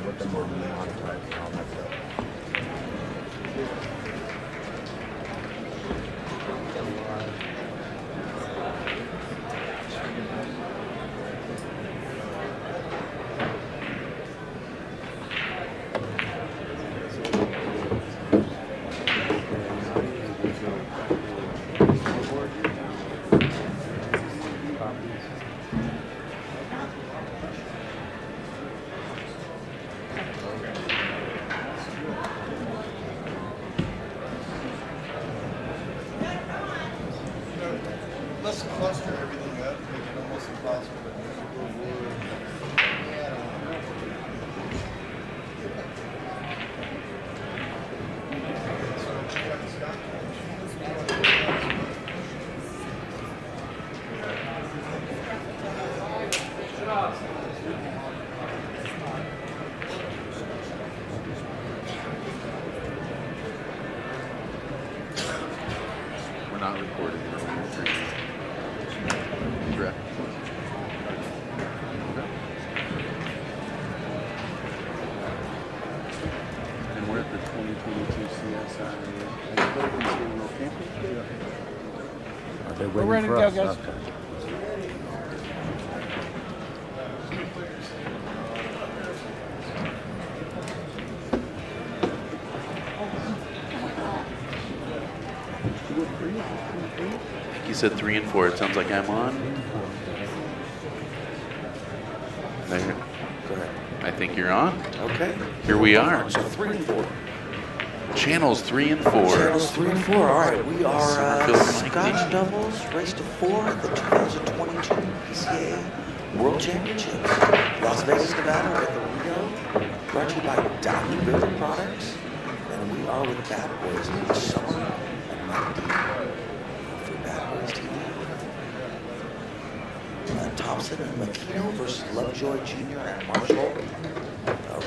With the more neon type and all that stuff. Let's cluster everything up, make it almost impossible to move. We're not recording. Correct. And we're at the 2022 CSI EXPO Championship. Are they We're waiting ready to for go, us? guys. Okay. You said 3 and 4. It sounds like I'm on. There. Go ahead. I think you're on. Okay. Here we are. So 3 and 4. Channels 3 and 4. Channels 3 and 4. All right. We are Summerfield Mike Scotch D. doubles, race to 4 at the 2022 PCA World Championships. Las Vegas, Nevada, at the Rio. Brought to you by Dr. Building Products. And we are with Badboys this summer and Mike D. For Badboys TV. Thompson and Makino versus Lovejoy Jr. and Marshall.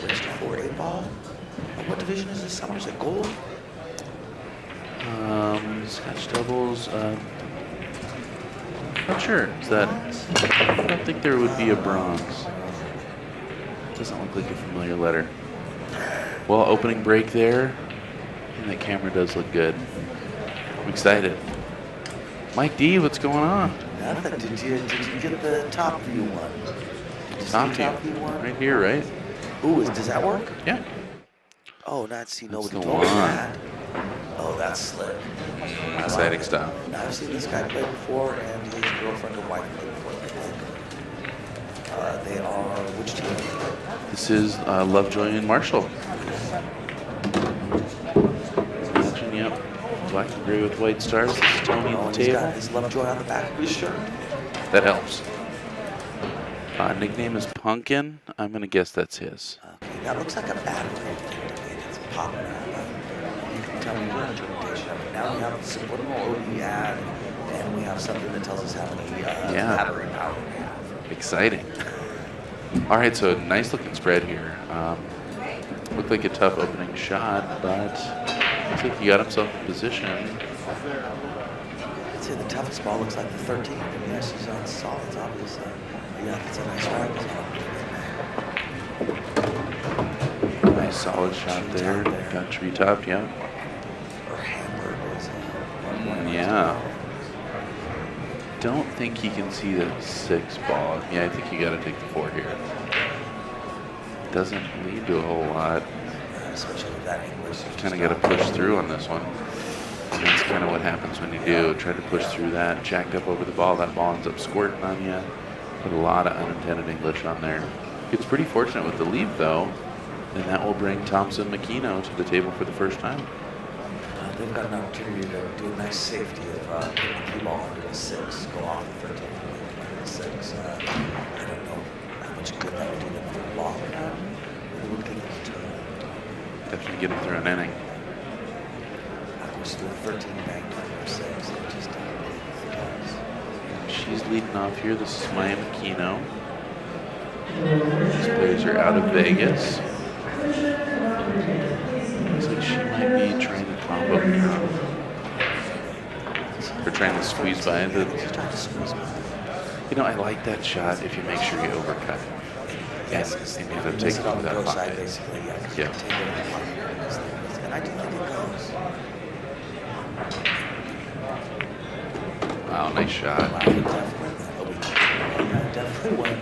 Race to 4 8-ball. What division is this summer? Is it gold? Scotch doubles. Not sure. Is that? I don't think there would be a bronze. Doesn't look like a familiar letter. Well, opening break there. And that camera does look good. I'm excited. Mike D, what's going on? Nothing. Did you get the top view one? Did you see Top the view. top view one? Right here, right? Ooh, does that work? Yeah. Oh, not see nobody the told me one. that. Oh, that's slick. Exciting stuff. Now, I've seen this guy play before, and his girlfriend and wife played before. They are which team? This is Lovejoy and Marshall. Imagine, yep. Black and gray with white stars. This is Tony Oh, at and the he's got table. his Lovejoy on the back of his shirt. That helps. Nickname is Pumpkin. I'm going to guess that's his. Okay, that looks like a battery thing to me. It's popping out. You can tell me your interpretation of it. Now we have the subliminal OB ad, and we have something that tells us how many battery power we have. Exciting. All right, so nice looking spread here. Looked like a tough opening shot, but looks like he got himself in position. I'd say the toughest ball looks like the 13. And yes, he's on solids, obviously. Yeah, that's a nice ride. Nice solid shot there. Got tree topped, yeah. Or hammered is Yeah. Don't think he can see the 6 ball. Yeah, I think you got to take the 4 here. Doesn't lead to a whole lot. especially with that English. Kind of got to push through on this one. And that's kind of what happens when you do. Try to push through that, jacked up over the ball. That ball ends up squirting on you. Put a lot of unintended English on there. It's pretty fortunate with the leave, though. And that will bring Thompson Makino to the table for the first time. They've got an opportunity to do a nice safety of putting the cue ball under the 6, go off the 13, under the 6. I don't know how much good that would do them for the long run. It would get them to Definitely get him through an inning. I wish the 13 banked under 6. It just does. She's leading off here. This is Maya Makino. These players are out of Vegas. Looks like she might be trying to combo now. Or trying to squeeze by. She's trying to squeeze by. You know, I like that shot if you make sure you overcut it. Yes, And you end up miss taking it it on to the that pro side, pocket. basically, yeah. 'Cause Yeah. you can take it in the pocket. And I do think it goes. Wow, nice shot. Wow, he definitely went.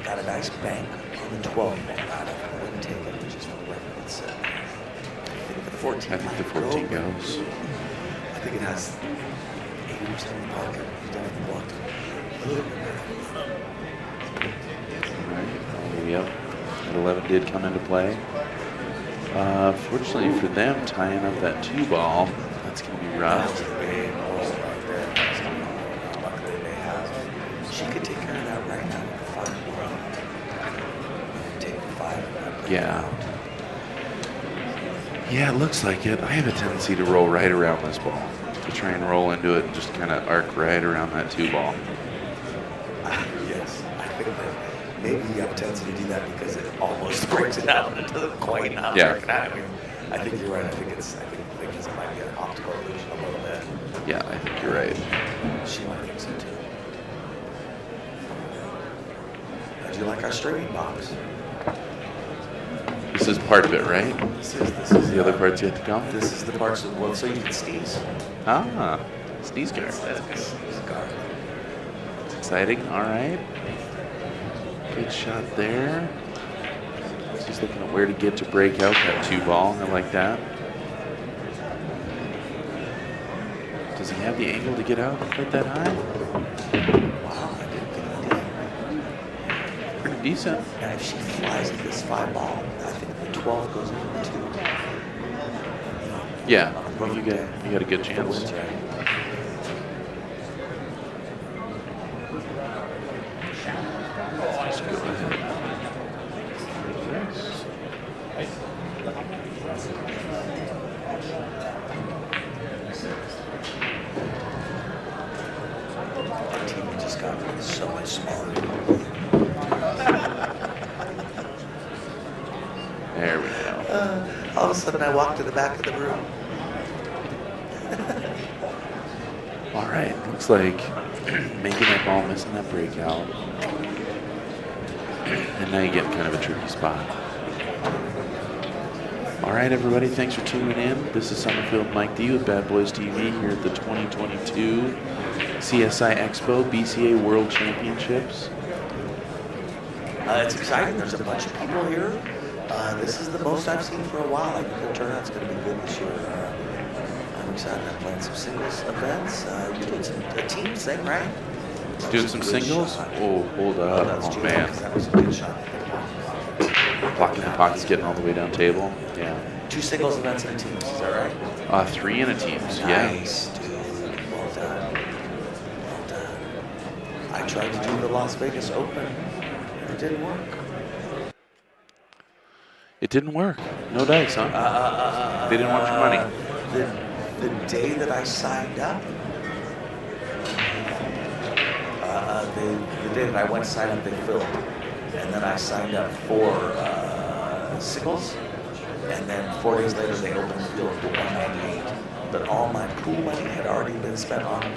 Got a nice bank on the 12 ball. I wouldn't take it, which is for the record. It's, I think the 14 I think the might 14 go, but goes. I think it has 80% of the pocket. He definitely blocked it. Right. Oh, yep. That 11 did come into play. Fortunately for them, tying up that 2 ball, that's going to be That rough. was a big hole right there. That's how much luck they may have. She could take care of that right now with the 5 ball. Take the 5 and put it Yeah. out. Yeah, it looks like it. I have a tendency to roll right around this ball. To try and roll into it and just kind of arc right around that 2 ball. Yes, I think that maybe you have a tendency to do that because it almost breaks it out and it doesn't quite not Yeah. break it out. I think you're right. I think because it might be an optical illusion a little bit. Yeah, I think you're right. She might think so too. Do you like our streaming box? This is part of it, right? This is The other part's yet to come? This is the parts of, well, so you can sneeze. Ah, sneeze guard. It's guard. It's exciting. All right. Good shot there. Just looking at where to get to break out that 2 ball. I like that. Does he have the angle to get out quite that high? Wow, I didn't think he did. Pretty decent. And if she flies at this 5 ball, I think the 12 goes into the 2. Yeah, you got a good chance. Wins, right? Just go ahead. Our team just got so much smaller. There we go. All of a sudden, I walked to the back of the room. All right, looks like making that ball, missing that breakout. And now you get kind of a tricky spot. All right, everybody, thanks for tuning in. This is Summerfield Mike D with Badboys TV here at the 2022 CSI EXPO BCA World Championships. It's exciting. There's a bunch of people here. This is the most I've seen for a while. I think the turnout's going to be good this year. I'm excited. I'm playing some singles events. You're doing a team thing, right? Doing some singles? Shot. Oh, hold up. That's Oh, true, man. 'cause that was a good shot. Blocking the pockets, getting all the way down table. Yeah. 2 singles events in a team. Is that right? 3 in a team. Yeah. Nice, dude. Well done. Well done. I tried to do the Las Vegas Open, and it didn't work. It didn't work. No dice, huh? They didn't want your money. The day that I signed up, the day that I went to sign up, they filled. And then I signed up for singles, and then 4 days later they opened the field to 198. But all my pool money had already been spent on pool.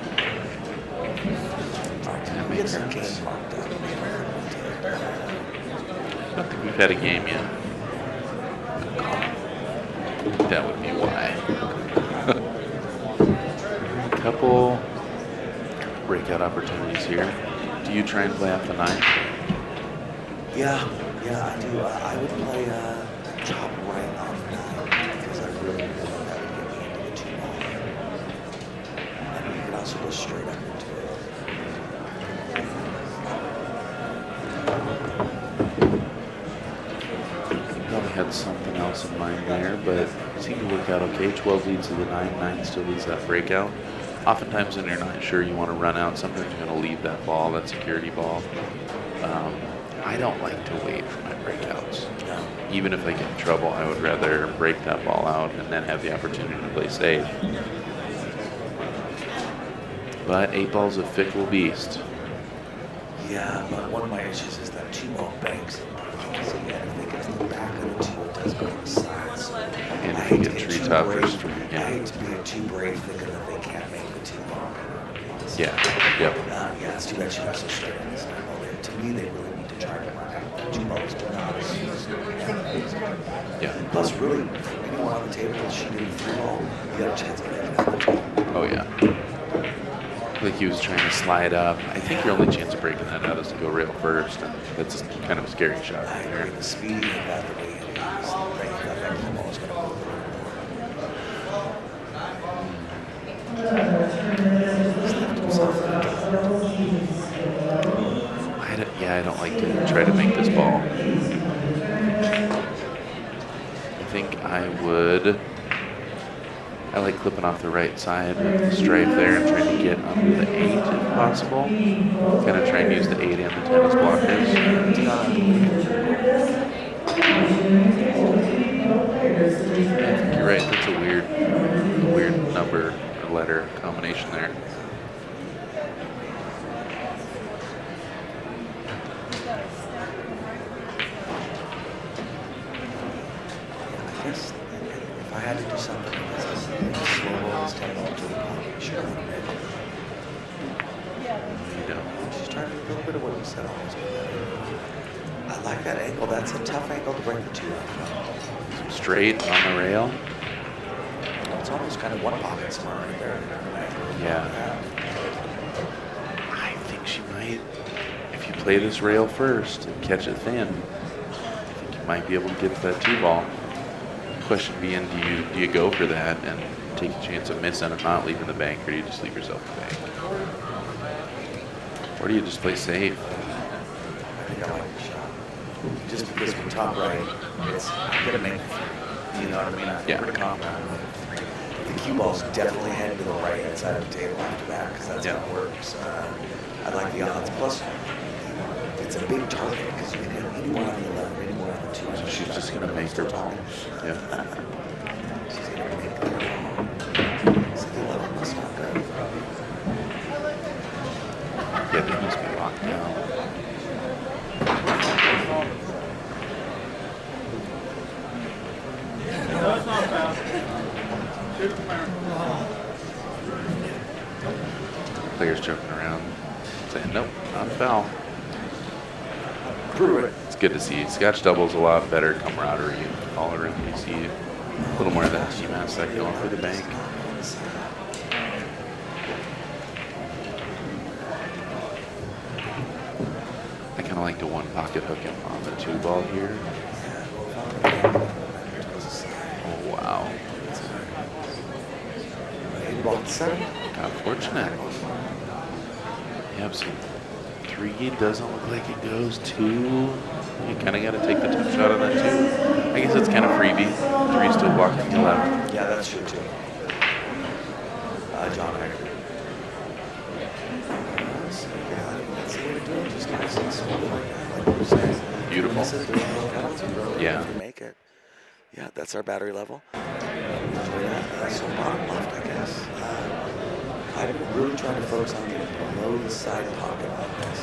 All right, That we get makes some sense. games locked up. I don't think we've had a game yet. That would be why. Couple breakout opportunities here. Do you try and play off the 9? Yeah, I do. I would play chop right on the 9 because I really feel like that would get me into the 2 ball. And you could also go straight up into it. Probably had something else in mind there, but it seemed to work out okay. 12 leads to the 9, 9 still leads that breakout. Oftentimes when you're not sure you want to run out, sometimes you're going to leave that ball, that security ball. I don't like to wait for my breakouts. No. Even if I get in trouble, I would rather break that ball out and then have the opportunity to play safe. But 8 ball's a fickle beast. Yeah, but one of my issues is that 2 ball banks. So yeah, if they get to the back of the 2, it does go on the sides. And I if you hate get to tree too toppers brave. from, I hate to be too brave thinking that they can't make the 2 ball. So Yeah. Yep. Yeah, it's too bad she was so straight on this level. To me, they really need to try to work out that 2 balls, but not as Yeah. Plus, really, anyone on the table that's shooting 3 ball, you got a chance of getting out of the table. Oh, yeah. Like he was trying to slide up. I think your only chance of breaking that out is to go rail first. And that's kind of a scary shot I right agree. there. The speed and that the way it is, the way that ball is going to move. I don't like to try to make this ball. I think I like clipping off the right side of the stripe there and trying to get under the 8 if possible. Kind of try and use the 8 and the tennis blockers. I think you're right. That's a weird number or letter combination there. I guess if I had to do something like this, slow roll this 10 ball to the pocket, sure. You know. She's trying to do a little bit of what you said almost. I like that angle. That's a tough angle to break the 2 out from. Straight on the rail. It's almost kind of one pocket smart right there. Yeah. I think she might, if you play this rail first and catch it thin, I think you might be able to get to that 2 ball. Question being, do you go for that and take a chance of missing and not leaving the bank, or do you just leave yourself the bank? Or do you just play safe? I think I like the shot. Just because from top right, it's gonna make it through. You know what I mean? I'm pretty confident. The cue ball's definitely heading to the right hand side of the table after that, because that's how it works. I like the odds. Plus, it's a big target because you can hit anyone on the 11, anyone on the 2. So she's just gonna make her ball. Yeah. She's gonna make their ball. So the 11 must not go. Yeah, they must be locked down. Players joking around, saying, nope, not a foul. Prove it. It's good to see. Scotch doubles a lot better camaraderie all around. You see a little more of that team aspect going for the bank. I kind of like to one pocket hook him on the 2 ball here. Oh, wow. 8 ball 7. Got fortunate. Yep, so 3 doesn't look like it goes. 2, you kind of got to take the tough shot on that 2. I guess it's kind of freebie. 3 still blocking the 11. Yeah, that's true too. John Hager. That's the way to do it. Just nice and slow like that. Like you were saying. Beautiful. Yeah. If you make it. Yeah, that's our battery level. Enjoy that. So bottom left, I guess. I'm really trying to focus on getting below the side pocket on this.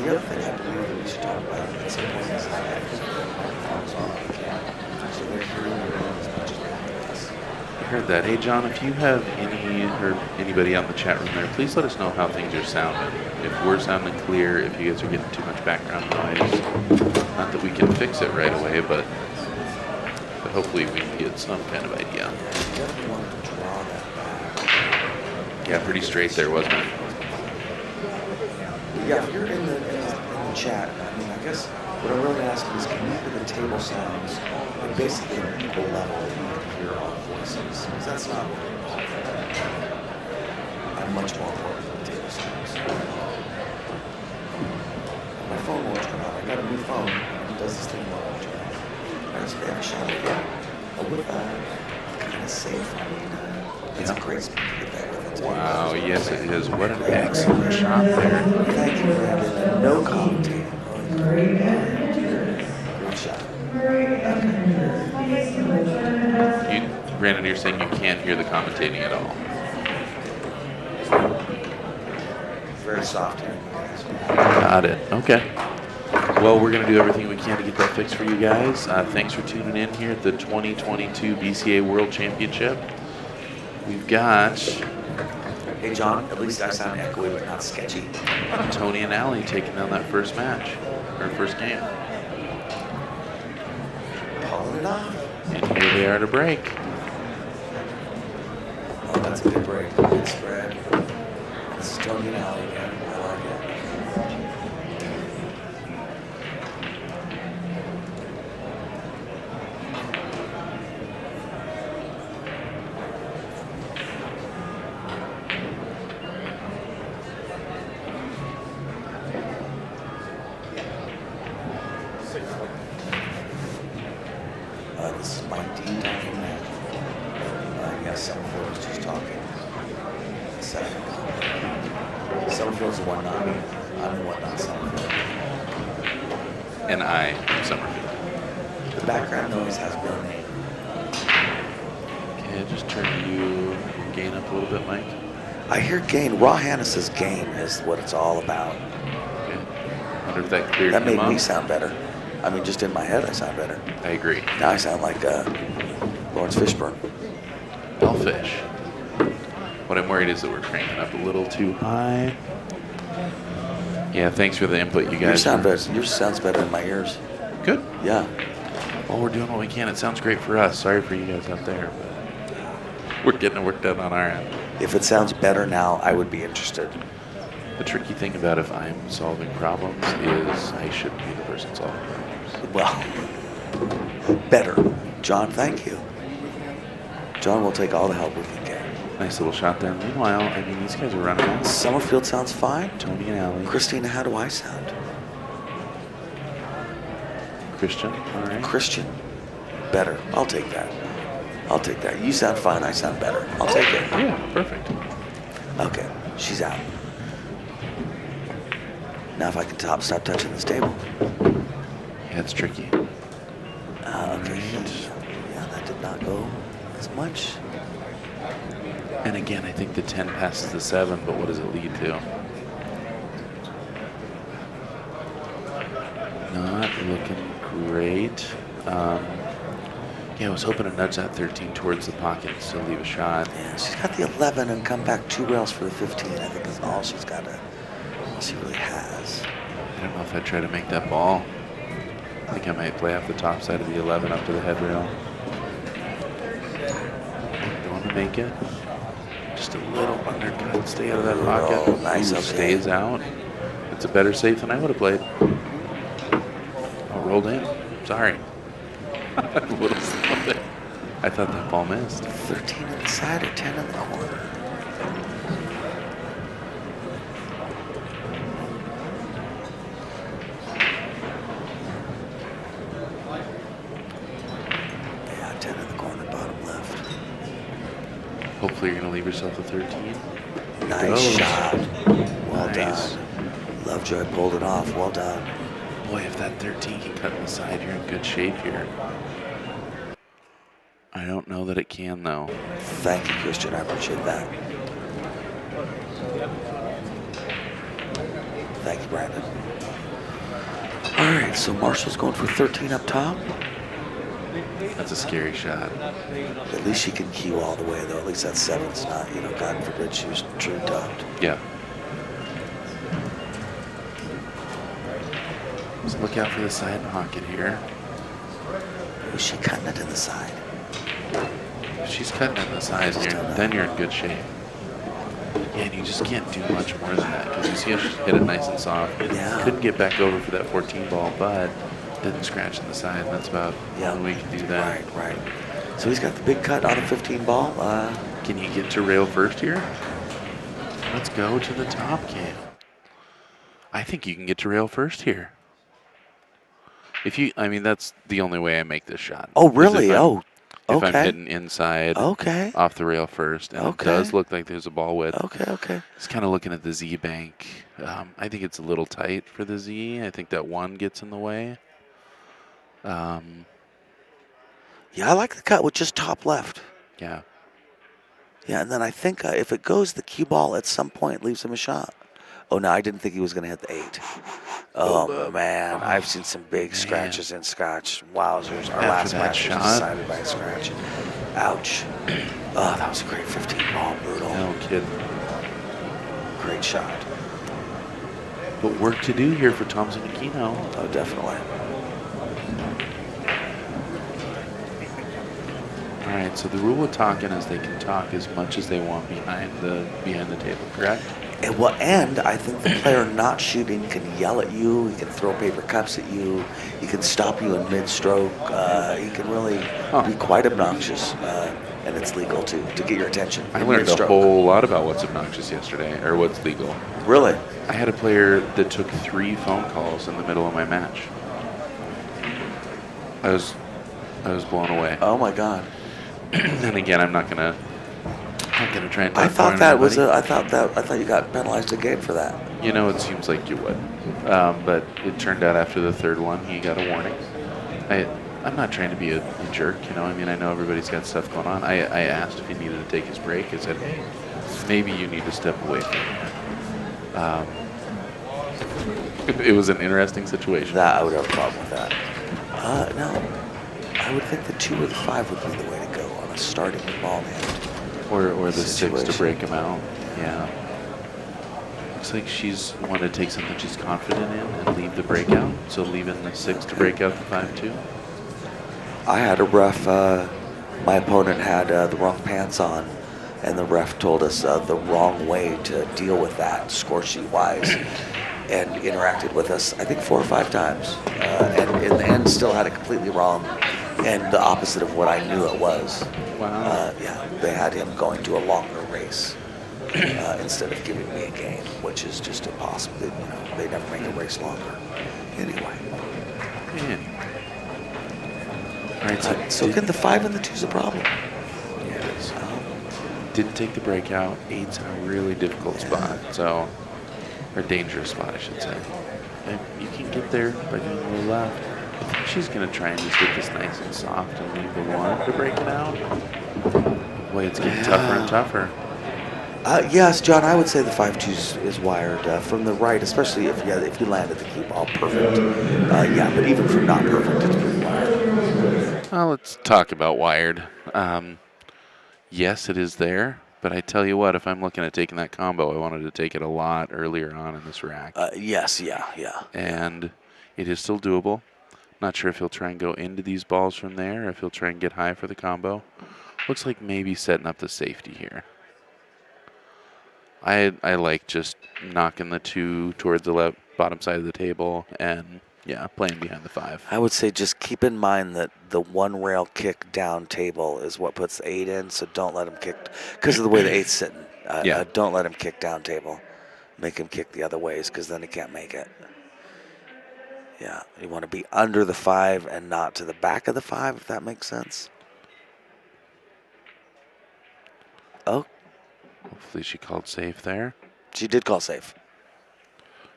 The other thing I believe that we should talk about at some point is I think microphones on the camera. So they're hearing your room as much as they can. I heard that. Hey, John, if you have anybody on the chat room there, please let us know how things are sounding. If we're sounding clear, if you guys are getting too much background noise. Not that we can fix it right away, but hopefully we can get some kind of idea. Yeah, you definitely want to draw that back. Yeah, pretty straight there, wasn't it? Yeah, if you're in the chat, I mean, I guess what I'm really asking is, can you hear the table sounds at basically an equal level that you can hear our voices? Because that's not I'm much more important than the table sounds. My phone won't turn off. I got a new phone. It does this thing while I turn off. I just have a shot at it. With kind of safe. I mean, it's a great speed to get that with it. Wow, yes it is. What an excellent shot there. Thank you, Brandon. No commentating. Great shot. Brandon, you're saying you can't hear the commentating at all. Very soft here. Got it. Okay. Well, we're going to do everything we can to get that fixed for you guys. Thanks for tuning in here at the 2022 BCA World Championship. We've got Hey, John, at least I sound echoey but not sketchy. Tony and Allie taking down that first match, or first game. Pulling it off. And here they are to break. Oh, that's a good break. Good spread. This is Tony and Allie again. I like it. This is Mike Dean talking now. Yes, Summerfield was just talking. Summerfield's the one not me. I'm the one not Summerfield. And I am Summerfield. The background noise has no name. Okay, just turn you gain up a little bit, Mike. I hear gain. Raw Hannes' gain is what it's all about. Okay. Wonder if that cleared That him made up. me sound better. I mean, just in my head, I sound better. I agree. Now I sound like Lawrence Fishburne. Bellfish. What I'm worried is that we're cranking up a little too high. Yeah, thanks for the input, you guys. Yours sounds better in my ears. Good. Yeah. Well, we're doing what we can. It sounds great for us. Sorry for you guys out there, but we're getting it worked out on our end. If it sounds better now, I would be interested. The tricky thing about if I'm solving problems is I shouldn't be the person solving problems. Well, better. John, thank you. John will take all the help we can get. Nice little shot there. Meanwhile, I mean, these guys are running out. Summerfield sounds fine. Tony and Allie. Christina, how do I sound? Christian, all right. Christian. Better. I'll take that. I'll take that. You sound fine. I sound better. I'll take it. Yeah, perfect. Okay. She's out. Now if I can stop touching this table. Yeah, it's tricky. Okay. Right. Yeah, that did not go as much. And again, I think the 10 passes the 7, but what does it lead to? Not looking great. Yeah, I was hoping to nudge that 13 towards the pocket and still leave a shot. Yeah, she's got the 11 and come back 2 rails for the 15. I think is all she's got all she really has. I don't know if I'd try to make that ball. I think I might play off the top side of the 11 up to the head rail. Going to make it. Just a little undercut. Stay out of that pocket. Oh, nice. Ooh, Okay. stays out. It's a better save than I would have played. Oh, rolled in. Sorry. A little slow there. I thought that ball missed. 13 inside or 10 in the corner. Yeah, 10 in the corner, bottom left. Hopefully you're going to leave yourself a 13. Nice Goes. shot. Well Nice. done. Lovejoy pulled it off. Well done. Boy, if that 13 can cut in the side, you're in good shape here. I don't know that it can, though. Thank you, Christian. I appreciate that. Thank you, Brandon. All right, so Marshal's going for 13 up top. That's a scary shot. At least she can cue all the way, though. At least that 7's not, God forbid she was true dubbed. Yeah. Just look out for the side pocket here. Was she cutting it in the side? If she's cutting in the side, then you're in good shape. Yeah, and you just can't do much more than that because you see how she hit it nice and soft. Yeah. Couldn't get back over for that 14 ball, but didn't scratch in the side, and that's about all we can do that. Right. So he's got the big cut on the 15 ball. Can you get to rail first here? Let's go to the top cam. I think you can get to rail first here. That's the only way I make this shot. Oh, really? If Okay. I'm hitting inside, Okay. off the rail first, and it does look like there's a ball width. Okay. It's kind of looking at the Z bank. I think it's a little tight for the Z. I think that 1 gets in the way. Yeah, I like the cut with just top left. Yeah. Yeah, and then I think if it goes the cue ball at some point leaves him a shot. Oh, no, I didn't think he was going to hit the 8. Oh, man. I've seen some big scratches in Scotch. Wowzers. Our last match was decided by a scratch. Ouch. Oh, that was a great 15 ball. Brutal. No kid. great shot. But work to do here for Thompson Makino. Oh, definitely. All right, so the rule of talking is they can talk as much as they want behind the table, correct? And I think the player not shooting can yell at you. He can throw paper cups at you. He can stop you in mid-stroke. He can really be quite obnoxious, and it's legal to get your attention. I in learned a mid-stroke. whole lot about what's obnoxious yesterday, or what's legal. Really? I had a player that took 3 phone calls in the middle of my match. I was blown away. Oh my God. And again, I'm not gonna try and. I thought you got penalized again for that. You know, it seems like you would, but it turned out after the 3rd one, he got a warning. I'm not trying to be a jerk, you know. I mean, I know everybody's got stuff going on. I asked if he needed to take his break. I said, hey, maybe you need to step away from it. It was an interesting situation. That I would have a problem with that. No, I would think the 2 or the 5 would be the way to go on a starting ball hand. Or the 6 to Situation. break him out. Yeah. Looks like she's wanted to take something she's confident in and leave the breakout. So leaving the 6 to break out the 5-2. I had a ref, my opponent had the wrong pants on, and the ref told us the wrong way to deal with that, score sheet wise, and interacted with us, I think 4 or 5 times. And in the end, still had it completely wrong, and the opposite of what I knew it was. Wow. Yeah, they had him going to a longer race instead of giving me a game, which is just impossible. They never make a race longer. Anyway. Man. All right, So again, the 5 and the 2 is a problem. Yeah, it is. Didn't take the breakout. 8's in a really difficult spot, so, or dangerous spot, I should say. And you can get there by going a little left. I think she's going to try and just get this nice and soft and leave the 1 to break it out. Boy, it's getting tougher and tougher. Yes, John, I would say the 5-2 is wired from the right, especially if you landed the cue ball perfect. Yeah, but even from not perfect, it's pretty wired. Well, let's talk about wired. Yes, it is there, but I tell you what, if I'm looking at taking that combo, I wanted to take it a lot earlier on in this rack. Yes, yeah. And it is still doable. Not sure if he'll try and go into these balls from there, or if he'll try and get high for the combo. Looks like maybe setting up the safety here. I like just knocking the 2 towards the bottom side of the table and, yeah, playing behind the 5. I would say just keep in mind that the 1 rail kick down table is what puts the 8 in, so don't let him kick, because of the way the 8's sitting. Don't let him kick down table. Make him kick the other ways, because then he can't make it. Yeah, you want to be under the 5 and not to the back of the 5, if that makes sense. Oh. Hopefully she called safe there. She did call safe.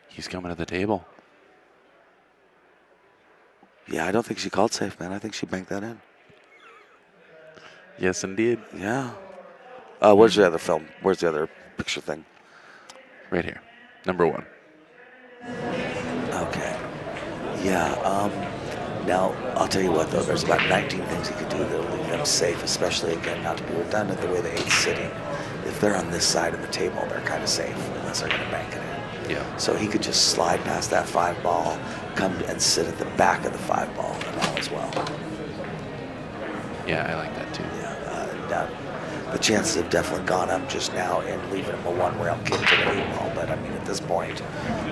He's coming to the table. Yeah, I don't think she called safe, man. I think she banked that in. Yes, indeed. Yeah. Where's the other film? Where's the other picture thing? Right here. Number 1. Okay. Yeah. Now, I'll tell you what, though. There's about 19 things he could do that will leave them safe, especially, again, not to be redundant, the way the 8's sitting. If they're on this side of the table, they're kind of safe, unless they're going to bank it in. Yeah. So he could just slide past that 5 ball, come and sit at the back of the 5 ball, and all as well. Yeah, I like that too. Yeah. The chances have definitely gone up just now in leaving him a 1 rail kick to the 8 ball, but I mean, at this point,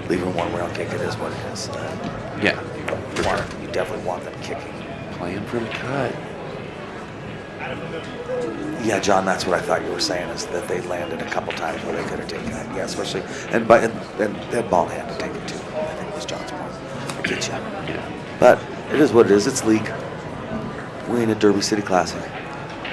leaving 1 rail kick, it is what it is. Yeah, You definitely want them kicking. playing for the cut. Yeah, John, that's what I thought you were saying, is that they landed a couple times where they could have taken it. Yeah, especially, and that ball hand to take it too, I think was John's point. I get you. Yeah. But it is what it is. It's league. We ain't a Derby City Classic.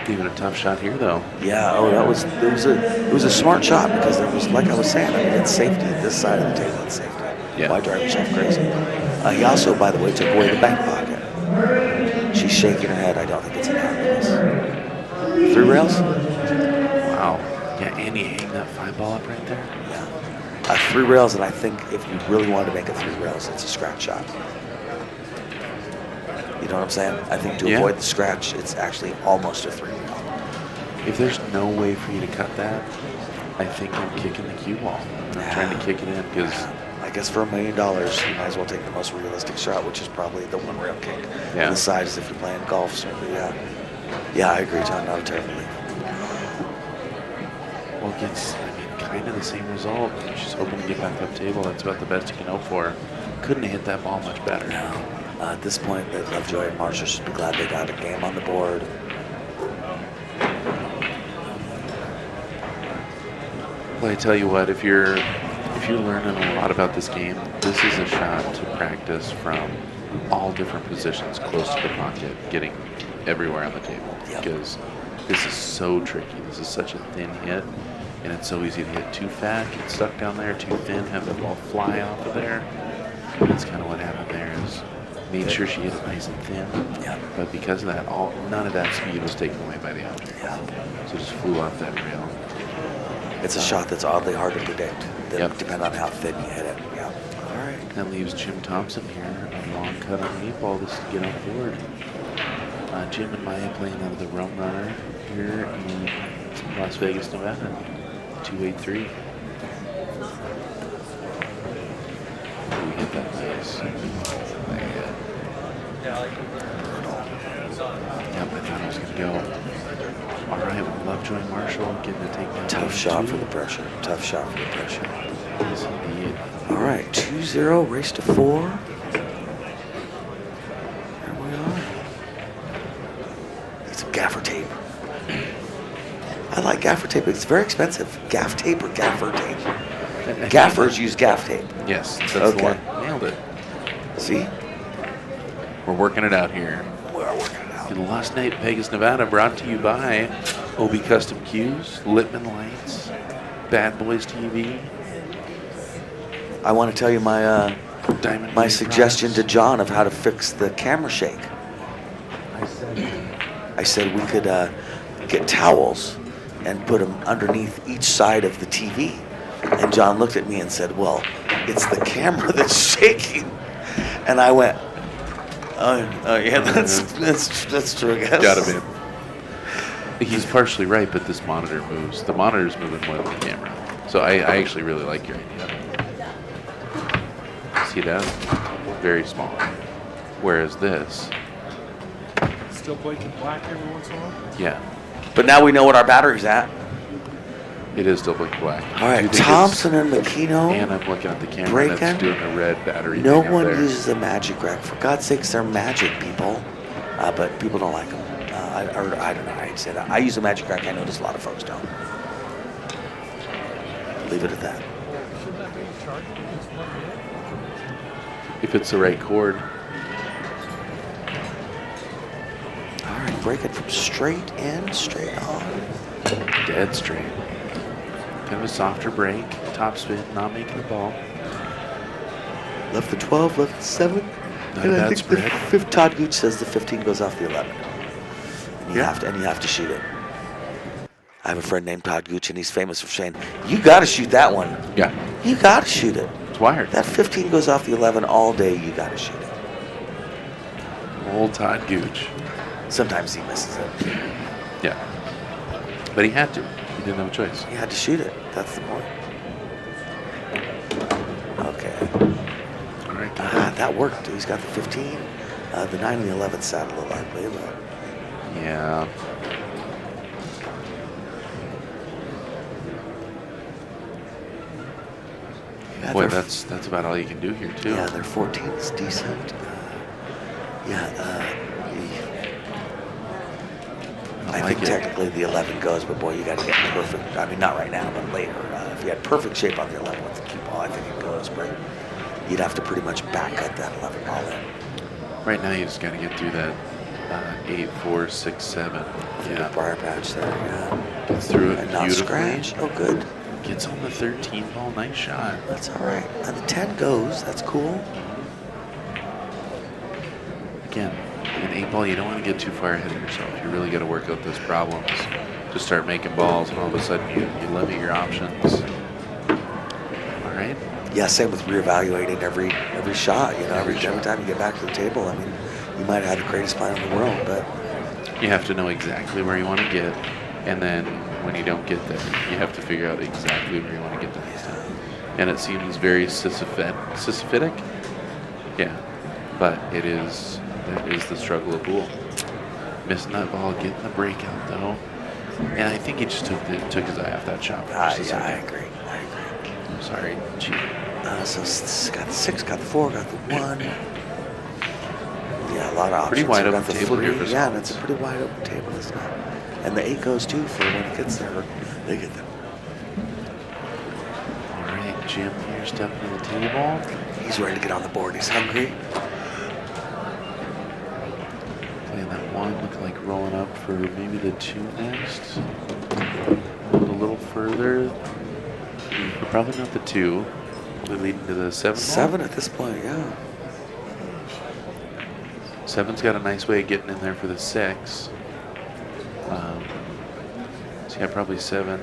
Even a tough shot here, though. Yeah, it was a smart shot, because there was, like I was saying, I mean, it's safety. This side of the table, it's safety. Yeah. Why drive yourself crazy? He also, by the way, took away the back pocket. She's shaking her head. I don't think it's an happiness. 3 rails? Wow. Yeah, and you hang that 5 ball up right there. Yeah. 3 rails, and I think if you really wanted to make it 3 rails, it's a scratch shot. You know what I'm saying? I think to avoid the scratch, it's actually almost a 3 rail. If there's no way for you to cut that, I think I'm kicking the cue ball. I'm trying to kick it in because I guess for $1 million, you might as well take the most realistic shot, which is probably the one rail kick. Yeah. The side is if you're playing golf. So yeah, I agree, John. Not a terrible lead. well, it gets kind of the same result. She's hoping to get back up table. That's about the best you can hope for. Couldn't have hit that ball much better. No. At this point, that Lovejoy and Marshall should be glad they got a game on the board. Well, I tell you what, if you're learning a lot about this game, this is a shot to practice from all different positions close to the pocket, getting everywhere on the table. Yep. Because this is so tricky. This is such a thin hit, and it's so easy to hit too fat, get stuck down there, too thin, have the ball fly off of there. That's kind of what happened there. Is made sure she hit it nice and thin, but because of that, none of that speed was taken away by the object. So it just flew off that rail. It's a shot that's oddly hard to predict. Depending on how thin you hit it. Yeah. All right. That leaves Jim Thompson here, a long cut on the 8-ball just to get on the board. Jim and Maya playing out of the Rum Runner here in Las Vegas, Nevada. 283. We hit that nice. Yep, I thought I was going to go. All right, Lovejoy Marshall getting to take that. Tough shot for the pressure. Tough shot for the pressure. Yes, indeed. All right, 2-0, race to 4. There we are. Need some gaffer tape. I like gaffer tape. It's very expensive. Gaff tape or gaffer tape? Gaffers use gaff tape. Yes, that's Okay. the one. Nailed it. See? We're working it out here. We are working it out. And last night, Vegas, Nevada, brought to you by OB Custom Cues, Lippman Lights, Badboys TV, I want to tell you my Diamond my Green suggestion to Products. John of how to fix the camera shake. I said we could get towels and put them underneath each side of the TV. And John looked at me and said, well, it's the camera that's shaking. And I went, oh yeah, that's true, I guess. Gotta be. He's partially right, but this monitor moves. The monitor's moving more than the camera. So I actually really like your idea. See that? Very small. Whereas this, Still blinking black every once in a while? yeah, But now we know what our battery's at. it is still blinking black. All right, You think Thompson and it's- Makino. And I'm looking at the camera Breaking. that's doing the red battery No thing up one there. uses the magic rack. For God's sakes, they're magic people. But people don't like them. I don't know how you'd say that. I use a magic rack. I notice a lot of folks don't. Leave it at that. Shouldn't that be charged when it's plugged in? If it's the right cord. All right, break it from straight in, straight on. Dead straight. Kind of a softer break. Top spin, not making the ball. Left the 12, left the 7. Not and a I bad think spread. the fifth, Todd Gooch says the 15 goes off the 11. And you Yeah. have to shoot it. I have a friend named Todd Gooch, and he's famous for saying, you got to shoot that one. Yeah, You got to shoot it. it's wired. That 15 goes off the 11 all day. You got to shoot it. Old Todd Gooch. Sometimes he misses it. Yeah. But he had to. He didn't have a choice. He had to shoot it. That's the point. Okay. All right. That worked. He's got the 15. The 9 and the 11 sat a little ugly, but Yeah. yeah, Boy, their- that's about all you can do here, too. yeah, their 14 is decent. I like think it. technically the 11 goes, but boy, you got to get perfect. I mean, not right now, but later. If you had perfect shape on the 11 with the cue ball, I think it goes. But you'd have to pretty much back cut that 11 ball in. Right now, you just got to get through that 8, 4, 6, 7. The Yeah. briar patch there, yeah. Gets through it And not beautifully. scratch. Oh, good. Gets on the 13 ball. Nice shot. That's all right. And the 10 goes. That's cool. Again, an 8 ball, you don't want to get too far ahead of yourself. You really got to work out those problems. Just start making balls, and all of a sudden you limit your options. All right. Yeah, same with reevaluating every shot. You know, Every every shot. time you get back to the table. I mean, you might have the greatest plan in the world, but You have to know exactly where you want to get, And then when you don't get there, you have to figure out exactly where you want to get to next time. And it seems very Sisyphic. Yeah, but that is the struggle of pool. Missing that ball, getting the breakout though. And I think he just took his eye off that shot for just a second. I agree. I'm sorry, cheat. So got the 6, got the 4, got the 1. Yeah, a lot of options. Pretty wide Got open the table 3. here for Yeah, and Scots. it's a pretty wide open table, isn't it? And the 8 goes too for when it gets there. They get them. All right, Jim here stepping to the table. He's ready to get on the board. He's hungry. Playing that 1, looking like rolling up for maybe the 2 next. A little further. But probably not the 2. We're leading to the 7. 7 at this point, yeah. 7's got a nice way of getting in there for the 6. So yeah, probably 7.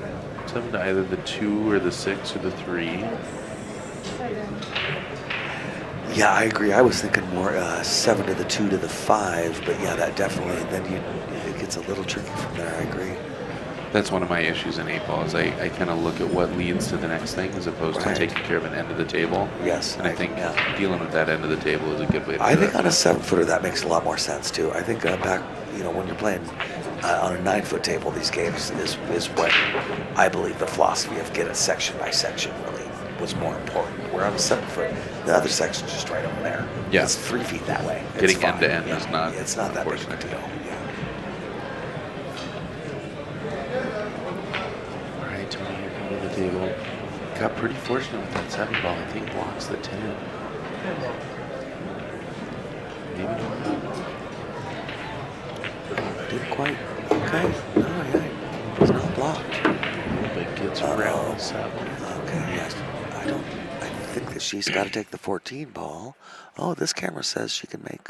7 to either the 2 or the 6 or the 3. Yeah, I agree. I was thinking more 7 to the 2 to the 5, but yeah, that definitely, then it gets a little tricky from there. I agree. That's one of my issues in 8 ball is I kind of look at what leads to the next thing as opposed to taking care of an end of the table. Yes. And I think dealing with that end of the table is a good way to do it. I think on a 7-footer that makes a lot more sense too. I think back, when you're playing on a 9-foot table, these games is what I believe the philosophy of get it section by section really was more important. Where on a 7-foot, the other section's just right over there. Yeah. It's 3 feet that way. It's Getting fine. end to end Yeah. is not. It's not that big of a unfortunate. deal. Yeah. All right, Tony, here coming to the table. Got pretty fortunate with that 7 ball. I think blocks the 10. Maybe not. Didn't quite. Okay. No, yeah. It's not blocked. But gets around the 7. Okay, yes. I think that she's got to take the 14 ball. Oh, this camera says she can make.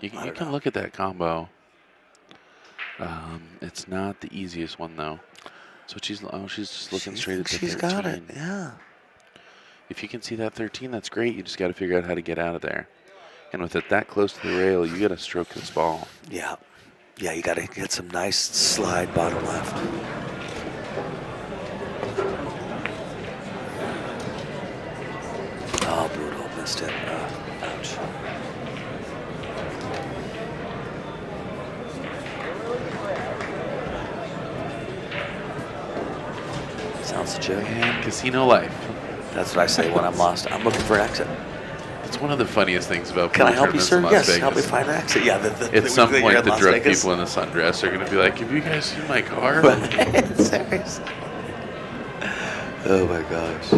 You can look at that combo. It's not the easiest one though. So she's just looking straight at the 13. She's got it, yeah. If you can see that 13, that's great. You just got to figure out how to get out of there. And with it that close to the rail, you got to stroke this ball. Yeah. Yeah, you got to get some nice slide bottom left. Oh, brutal. Missed it. Ouch. Sounds legit. And casino life. That's what I say when I'm lost. I'm looking for an exit. It's one of the funniest things about Can I pool help you, tournaments sir? in Las Yes, Vegas. help me find an exit. Yeah, At some you're point, in the Las drunk Vegas. people in the sundress are going to be like, have you guys seen my car? Seriously. Oh my gosh.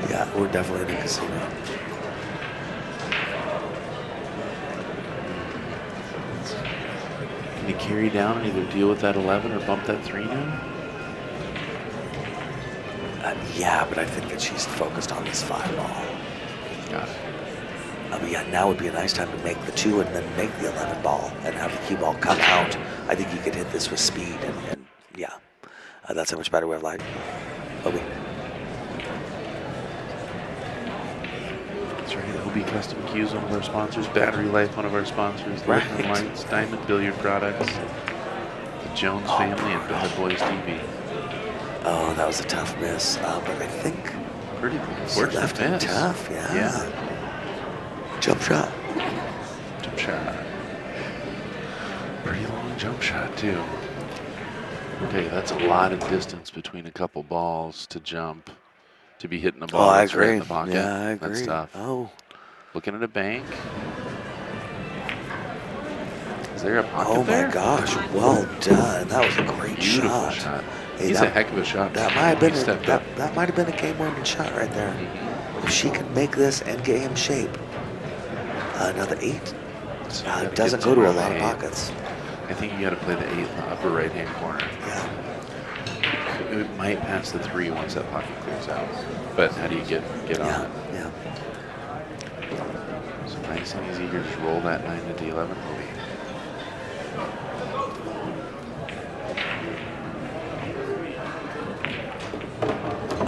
Yeah, we're definitely in a casino. Can you carry down and either deal with that 11 or bump that 3 now? Yeah, but I think that she's focused on this 5 ball. Got it. Yeah, now would be a nice time to make the 2 and then make the 11 ball and have the cue ball come out. I think you could hit this with speed and yeah, that's a much better way of life. Obi. That's right. OB Custom Cues, one of our sponsors. Battery Life, one of our sponsors. Right. Lightning Lights, Diamond Billiard Products, the Jones family, and Badboys TV. Oh, that was a tough miss, but I think Pretty she fortunate left it miss. tough. Yeah. Yeah. Jump shot. Jump shot. Pretty long jump shot, too. Okay, that's a lot of distance between a couple balls to jump, to be hitting a ball Oh, I that's right agree. in the pocket. Yeah, I agree. That's tough. Oh. Looking at a bank. Is there a pocket Oh there? my gosh, well done. That was a great Beautiful shot. shot. Hey, He's a heck of a shot. That might have been He stepped up. that might have been a game-winning shot right there. Mhm. If she can make this and get him shape. Another 8. So you It gotta doesn't get go to a some lot of eight. pockets. I think you got to play the 8 in the upper right-hand corner. Yeah. It might pass the 3 once that pocket clears out. But how do you get on Yeah. it? Yeah. So nice and easy here. Just roll that 9 to the 11.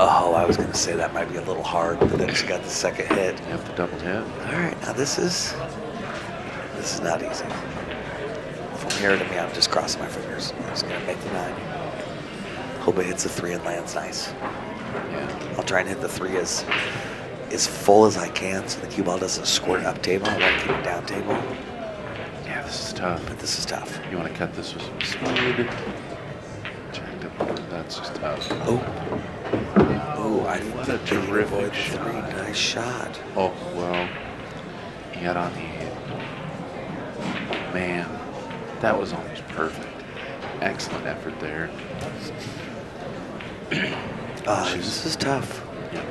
Oh, I was going to say that might be a little hard, but then she got the second hit. You have to double hit. All right, now this is not easy. won't hear it of me. I'm just crossing my fingers. I'm just gonna make the 9. Hope it hits the 3 and lands nice. Yeah. I'll try and hit the 3 as full as I can so the cue ball doesn't squirt up table. I want to keep it down table, Yeah, this is tough. but this is tough. You want to cut this with some speed. Jacked up board, that's just tough. Oh, I What think a they can terrific avoid the 3. shot. Nice shot. Oh, well, he got on the 8. Man, that was almost perfect. Excellent effort there. This is tough. Yeah.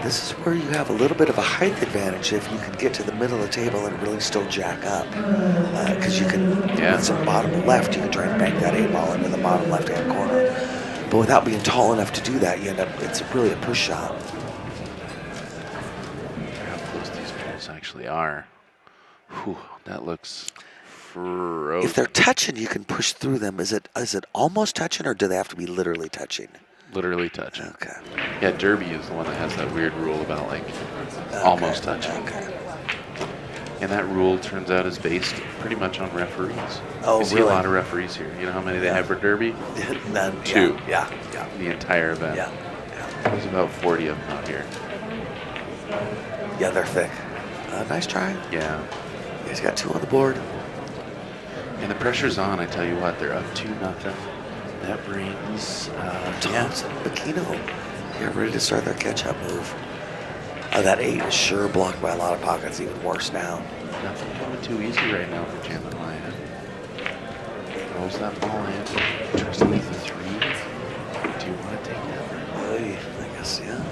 This is where you have a little bit of a height advantage if you can get to the middle of the table and really still jack up. Because you can, with some bottom left, you can try and bank that 8 ball into the bottom left-hand corner. But without being tall enough to do that, you end up, it's really a push shot. How close these poles actually are. Whew, that looks frozen. If they're touching, you can push through them. Is it almost touching, or do they have to be literally touching? Literally touching. Okay. Yeah, Derby is the one that has that weird rule about like almost touching. Okay. And that rule turns out is based pretty much on referees. Oh, you see really? a lot of referees here. You know how many they have for Derby? None. 2. Yeah. The entire event. Yeah. There's about 40 of them out here. Yeah, they're thick. Nice try. Yeah. You guys got 2 on the board. And the pressure's on, I tell you what, they're up 2-0. That brings Thompson, Makino. Yeah, ready to start their catch-up move. That 8 is sure blocked by a lot of pockets, even worse now. Nothing coming too easy right now for Jim and Ryan. Rolls that ball in. Tries to make the 3. Do you want to take that? Oy, I guess, yeah.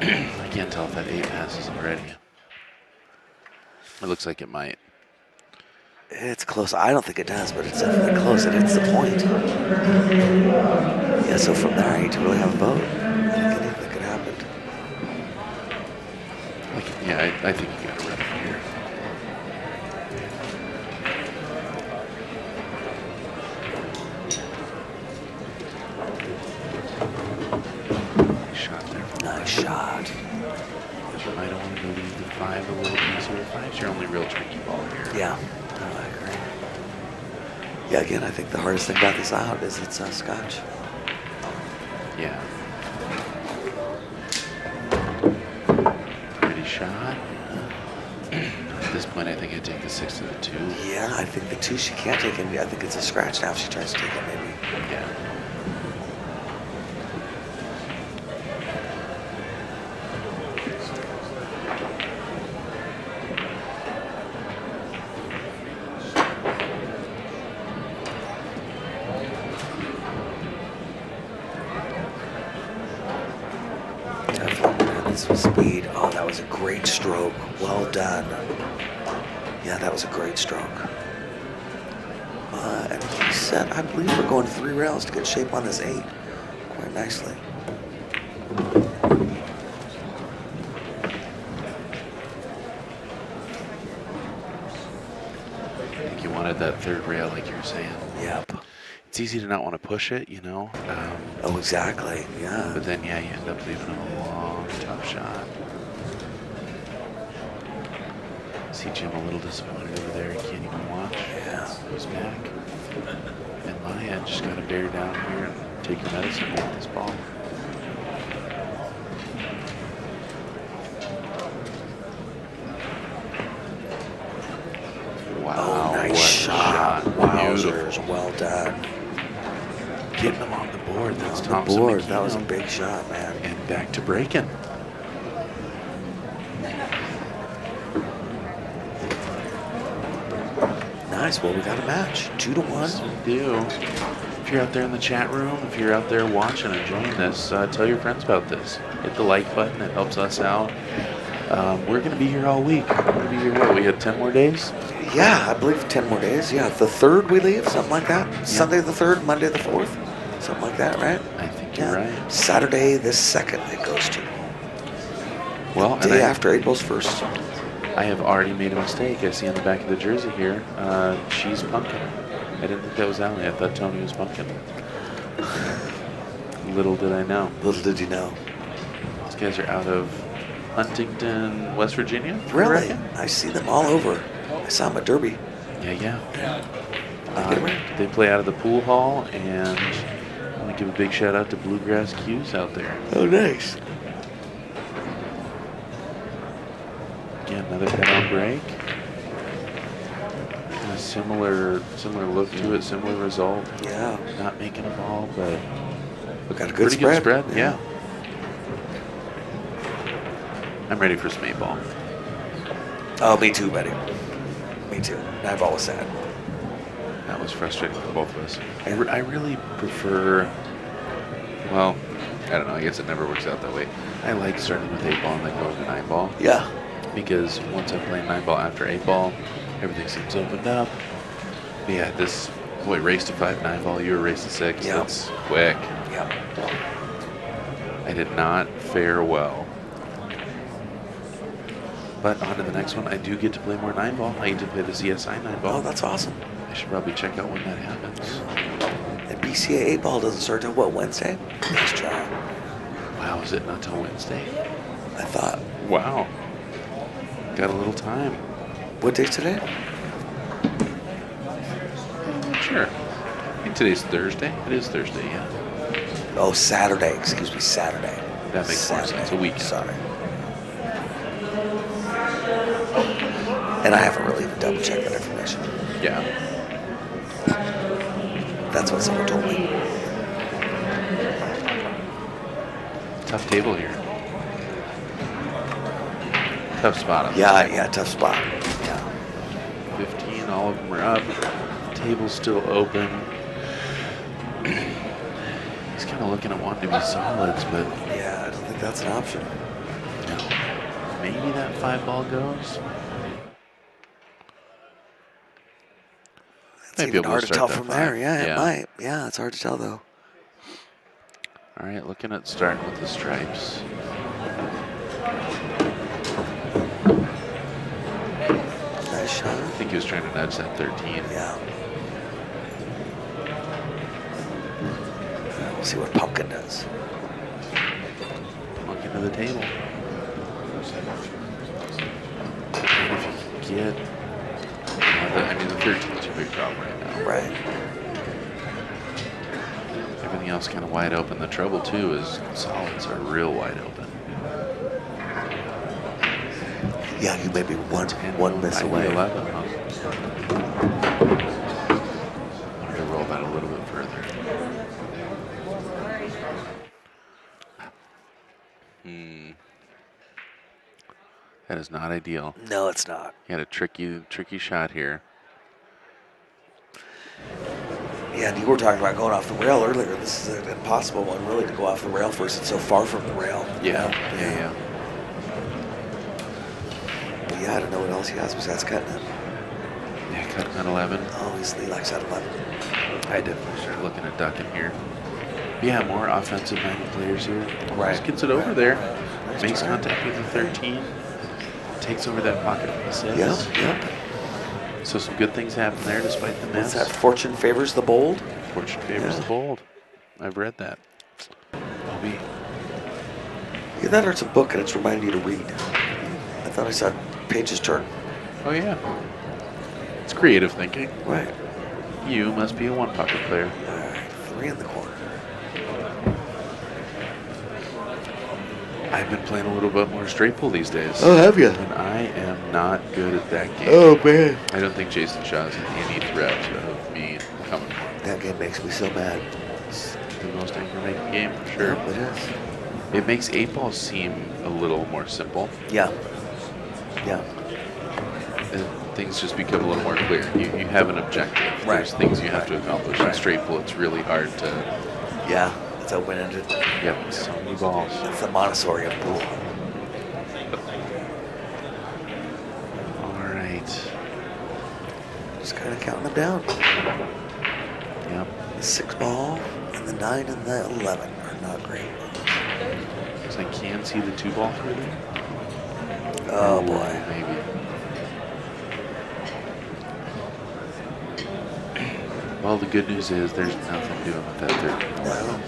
I can't tell if that 8 passes already. It looks like it might. It's close. I don't think it does, but it's definitely close. It hits the point. Yeah, so from there, I hate to really have a vote. I think anything could happen. I think you got to run it here. Nice shot there. Nice shot. You might want to leave the 5 a little easier. 5's your only real tricky ball here. Yeah, no, I agree. Yeah, again, I think the hardest thing about this out is it's Scotch. Yeah. Pretty shot. At this point, I think I'd take the 6 to the 2. Yeah, I think the 2 she can't take it. I think it's a scratch now if she tries to take it, maybe. Yeah. This was speed. Oh, that was a great stroke. Well done. Yeah, that was a great stroke. And he said, I believe we're going 3 rails to get shape on this 8 quite nicely. I think you wanted that 3rd rail, like you were saying. Yep. It's easy to not want to push it, you know. Oh, exactly. Yeah. But then, yeah, you end up leaving a long, tough shot. See Jim a little disappointed over there. He can't even watch. Yeah. He's back. And Maya just got to bear down here and take your medicine with this ball. Wow. Oh, nice what a shot. Beautiful. Wowzers. Well done. Getting them on the board. That's On the Thompson. board. Makino. That was a big shot, man. And back to breaking. Nice. Well, we got a match. 2-1. Yes, we do. If you're out there in the chat room, if you're out there watching, enjoying this, tell your friends about this. Hit the like button. It helps us out. We're going to be here all week. We're going to be here, what, we had 10 more days? Yeah, I believe 10 more days. Yeah, the 3rd we leave, something like that. Yeah. Sunday the 3rd, Monday the 4th, something like that, right? I think you're right. Saturday the 2nd it goes to. Well, day after April's 1st. I have already made a mistake. I see on the back of the jersey here, she's pumpkin. I didn't think that was Allie. I thought Tony was pumpkin. Little did I know. Little did you know. These guys are out of Huntington, West Virginia? Really? I see them all over. I saw him at Derby. Yeah. Get ready. They play out of the pool hall, and I want to give a big shout out to Bluegrass Q's out there. Oh, nice. Again, another head-on break. Kind of similar look to it, similar result. Yeah. Not making a ball, but Got a good pretty spread. good spread. Yeah. I'm ready for some 8-ball. Oh, me too, buddy. Me too. 9-ball was sad. That was frustrating for both of us. I really prefer, well, I don't know, I guess it never works out that way. I like starting with 8-ball and then going to 9-ball. Yeah. Because once I'm playing 9-ball after 8-ball, everything seems opened up. But yeah, this, boy, race to 5 9-ball, you were race to 6. Yeah. That's quick. Yeah. I did not fare well. But on to the next one, I do get to play more 9-ball. I get to play the CSI 9-ball. Oh, that's awesome. I should probably check out when that happens. And BCA 8-ball doesn't start till what, Wednesday? Nice try. Wow, is it not till Wednesday? I thought. Wow. Got a little time. What day's today? Sure. I think today's Thursday. It is Thursday, yeah. Oh, Saturday. Excuse me, Saturday. That makes more sense. A week. Sorry. And I haven't really even double checked that information. Yeah. That's what someone told me. Tough table here. Tough spot. Yeah, tough spot. Yeah. 15, all of them are up. Table's still open. He's kind of looking at wanting to be solids, but Yeah, I don't think that's an option. no. Maybe that 5-ball goes. It's Might be even able hard to start tell that from 5. there. Yeah, it Yeah. might. Yeah, it's hard to tell though. All right, looking at starting with the stripes. Nice shot. I think he was trying to nudge that 13. Yeah. We'll see what Pumpkin does. Looking to the table. And if you can get, I mean, the 13's a big problem right now. Right. Everything else kind of wide open. The trouble too is solids are real wide open. Yeah, you may be one miss Might be away. 11, huh? I'm going to roll that a little bit further. That is not ideal. No, it's not. He had a tricky shot here. Yeah, and you were talking about going off the rail earlier. This is an impossible one, really, to go off the rail first. It's so far from the rail. Yeah. But yeah, I don't know what else he has besides cutting it. Yeah, cutting at 11. Oh, he likes that 11. I definitely started looking at ducking here. But yeah, more offensive-minded players here. Right. Just gets it over there. Nice Makes try. contact with the 13. Takes over that pocket from the 6. Yeah. So some good things happen there despite the miss. What's that? Fortune favors the bold? Fortune favors Yeah. the bold. I've read that. Maybe. Yeah, that or it's a book and it's reminding you to read. I thought I saw pages turn. Oh yeah. It's creative thinking. Right. You must be a one pocket player. All right, 3 in the corner. I've been playing a little bit more straight pull these days. Oh, have you? And I am not good at that game. Oh, man. I don't think Jason Shaw's any threat of me coming for him. That game makes me so mad. It's the most anger-making game for sure. Yeah, it is. It makes 8-ball seem a little more simple. Yeah. Yeah. And things just become a little more clear. You have an objective. Right. There's things you have to accomplish. In Right. straight pull, it's really hard to. Yeah. It's open-ended. Yep. So many balls. It's the Montessori of pool. All right. Just kind of counting them down. Yep. The 6-ball and the 9 and the 11 are not great. Because I can see the 2-ball through there. Oh, Ooh, boy. Maybe. Well, the good news is there's nothing doing with that 13. No.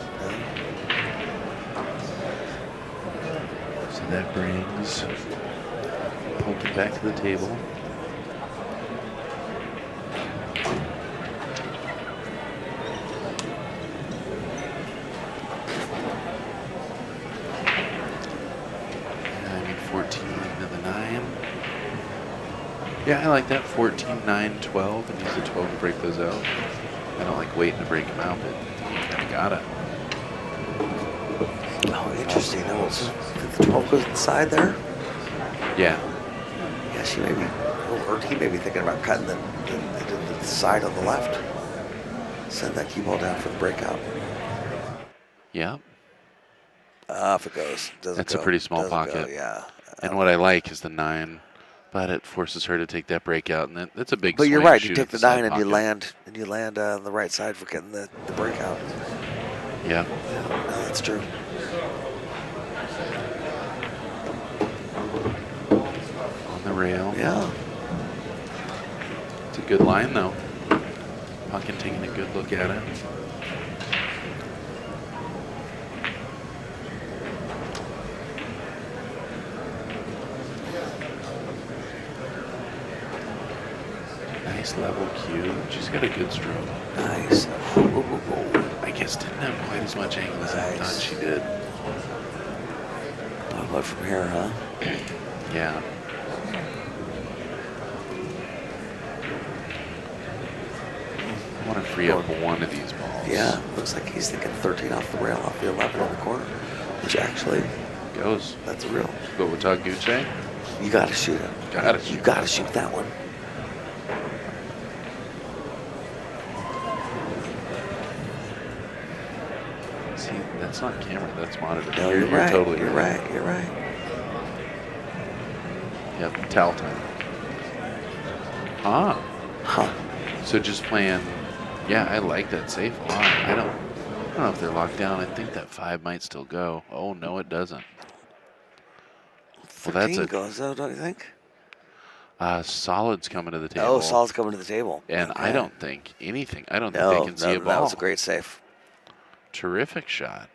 So that brings Pumpkin back to the table. 14 into the 9. Yeah, I like that. 14, 9, 12, and use the 12 to break those out. I don't like waiting to break them out, but you kind of got it. Oh, interesting. No, so the 12 goes inside there? Yeah. Yeah, she may be, or he may be thinking about cutting the side on the left. Send that cue ball down for the breakout. Yeah. Off it goes. Doesn't That's go. a pretty small Doesn't pocket. Go, yeah. And what I like is the 9, but it forces her to take that breakout, and that's a big But swing. you're right. Shoot You at take the side 9 and you pocket. land on the right side for getting the breakout. Yeah. Yeah, no, that's true. On the rail. Yeah. It's a good line, though. Pumpkin taking a good look at it. Nice level cue. She's got a good stroke. Nice. I guess didn't have quite as much angle as I thought she did. How about from here, huh? Yeah. I want to free up one of these balls. Yeah, looks like he's thinking 13 off the rail, off the 11 in the corner, which actually Goes. that's real. Go with Taguchi. You got to shoot him. Gotta shoot You got to shoot that one. See, that's not camera, that's monitor. No, you're right. Totally You're right. You're right. Yep, towel time. Ah, Huh. so just playing. Yeah, I like that safe a lot. I don't know if they're locked down. I think that 5 might still go. Oh no, it doesn't. Well, that's 13 a goes though, don't you think? solid's coming to the table. Oh, Saul's coming to the table. And I Okay. don't think anything. I don't No, think they can see a ball. that was a great save. Terrific shot.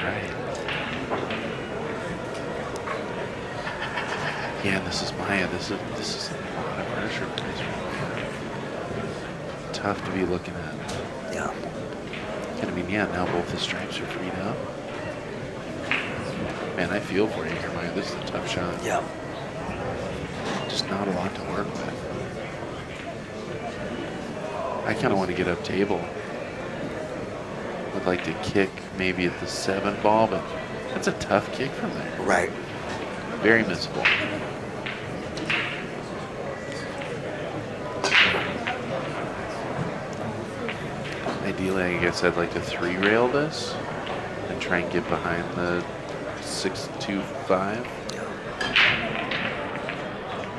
Right. Yeah, and this is Maya. This is a lot of pressure. Tough to be looking at. Yeah. And I mean, yeah, now both the stripes are freed up. Man, I feel for you here, Maya. This is a tough shot. Yeah. Just not a lot to work with. I kind of want to get up table. Would like to kick maybe at the 7 ball, but that's a tough kick from there. Right. Very missable. Ideally, I guess I'd like to 3-rail this and try and get behind the 6-2-5.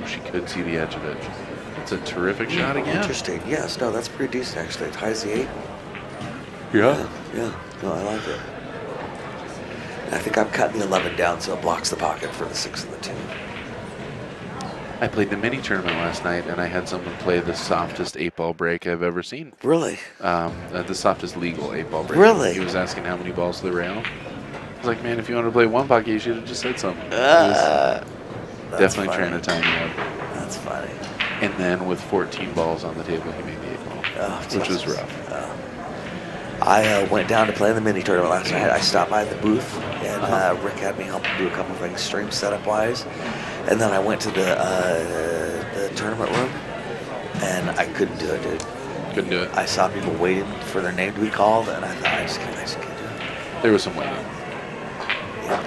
Oh, she could see the edge of it. It's a terrific shot again. Interesting. Yes, no, that's pretty decent actually. It ties the 8. Yeah. Yeah. No, I like it. And I think I'm cutting the 11 down so it blocks the pocket for the 6 and the 2. I played the mini tournament last night, and I had someone play the softest 8-ball break I've ever seen. Really? The softest legal 8-ball break. Really? He was asking how many balls to the rail. I was like, man, if you wanted to play 1 pocket, you should have just said something. Definitely funny. trying to time you up. That's funny. And then with 14 balls on the table, he made the 8-ball, which was Jesus. rough. I went down to play in the mini tournament last night. I stopped by the booth, and Rick had me help him do a couple things, stream setup wise. And then I went to the tournament room, and I couldn't do it, dude. Couldn't do it. I saw people waiting for their name to be called, and I thought, I just can't do it. There was some waiting. Yeah.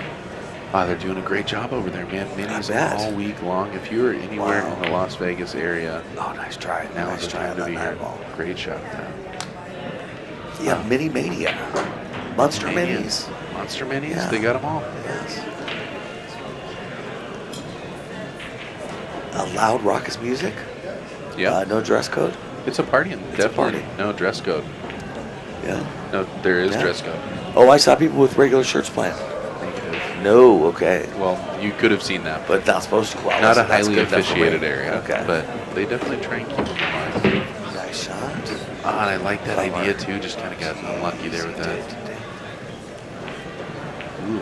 Wow, they're doing a great job over there, man. Minis bet. all week long. If you were anywhere Wow. in the Las Vegas area, Oh, nice try. now Nice is the try time on to that be here. 9-ball. Great shot at that. Yeah, Mini Mania. Monster Mania. Minis. Monster Minis, Yeah. they got them all. Yes. Loud raucous music. Yeah, No dress code. it's a party, definitely. party. No dress code. Yeah. No, there is Yeah. dress code. Oh, I saw people with regular shirts playing. Negative. No, okay. Well, you could have seen that, But not supposed to. Well, not a that's highly good enough for me. officiated area. Okay. But they definitely try and keep them in mind. Nice shot. And I like that Clever. idea too. Just kind of got unlucky there with that. Ooh.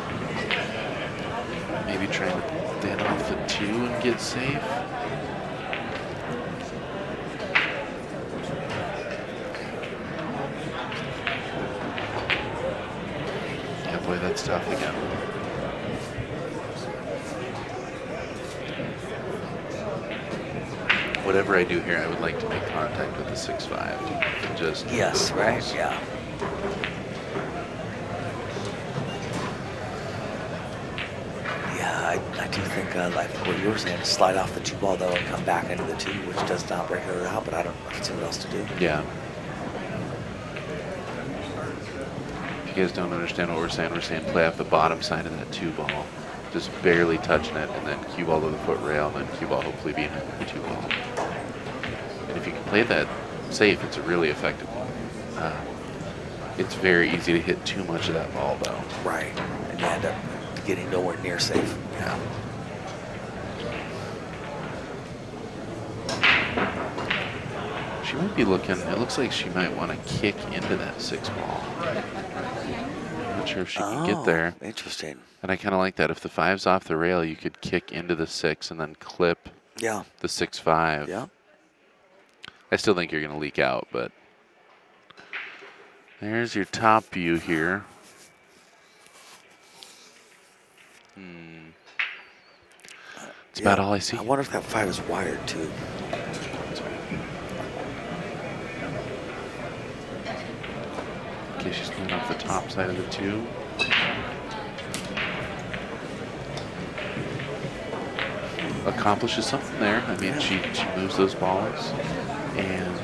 Maybe trying to then off the 2 and get safe. boy, that's tough again. Whatever I do here, I would like to make contact with the 6-5. Just Yes, right? Yeah. Yeah, I do think, like what you were saying, slide off the 2 ball though and come back into the 2, which does not break her out, but I don't see what else to do. Yeah. If you guys don't understand what we're saying play off the bottom side of that 2 ball. Just barely touching it, and then cue ball to the foot rail, and then cue ball hopefully being a 2 ball. And if you can play that safe, it's a really effective ball. It's very easy to hit too much of that ball, though. Right, and you end up getting nowhere near safe. Yeah. She might be looking, it looks like she might want to kick into that 6 ball. I'm not sure if she can get there. Interesting. And I kind of like that. If the 5's off the rail, you could kick into the 6 and then clip Yeah. the 6-5. Yeah. I still think you're going to leak out, but there's your top view here. It's about all I see. I wonder if that 5 is wired too. Okay, she's going off the top side of the 2. Accomplishes something there. I mean, she moves those balls and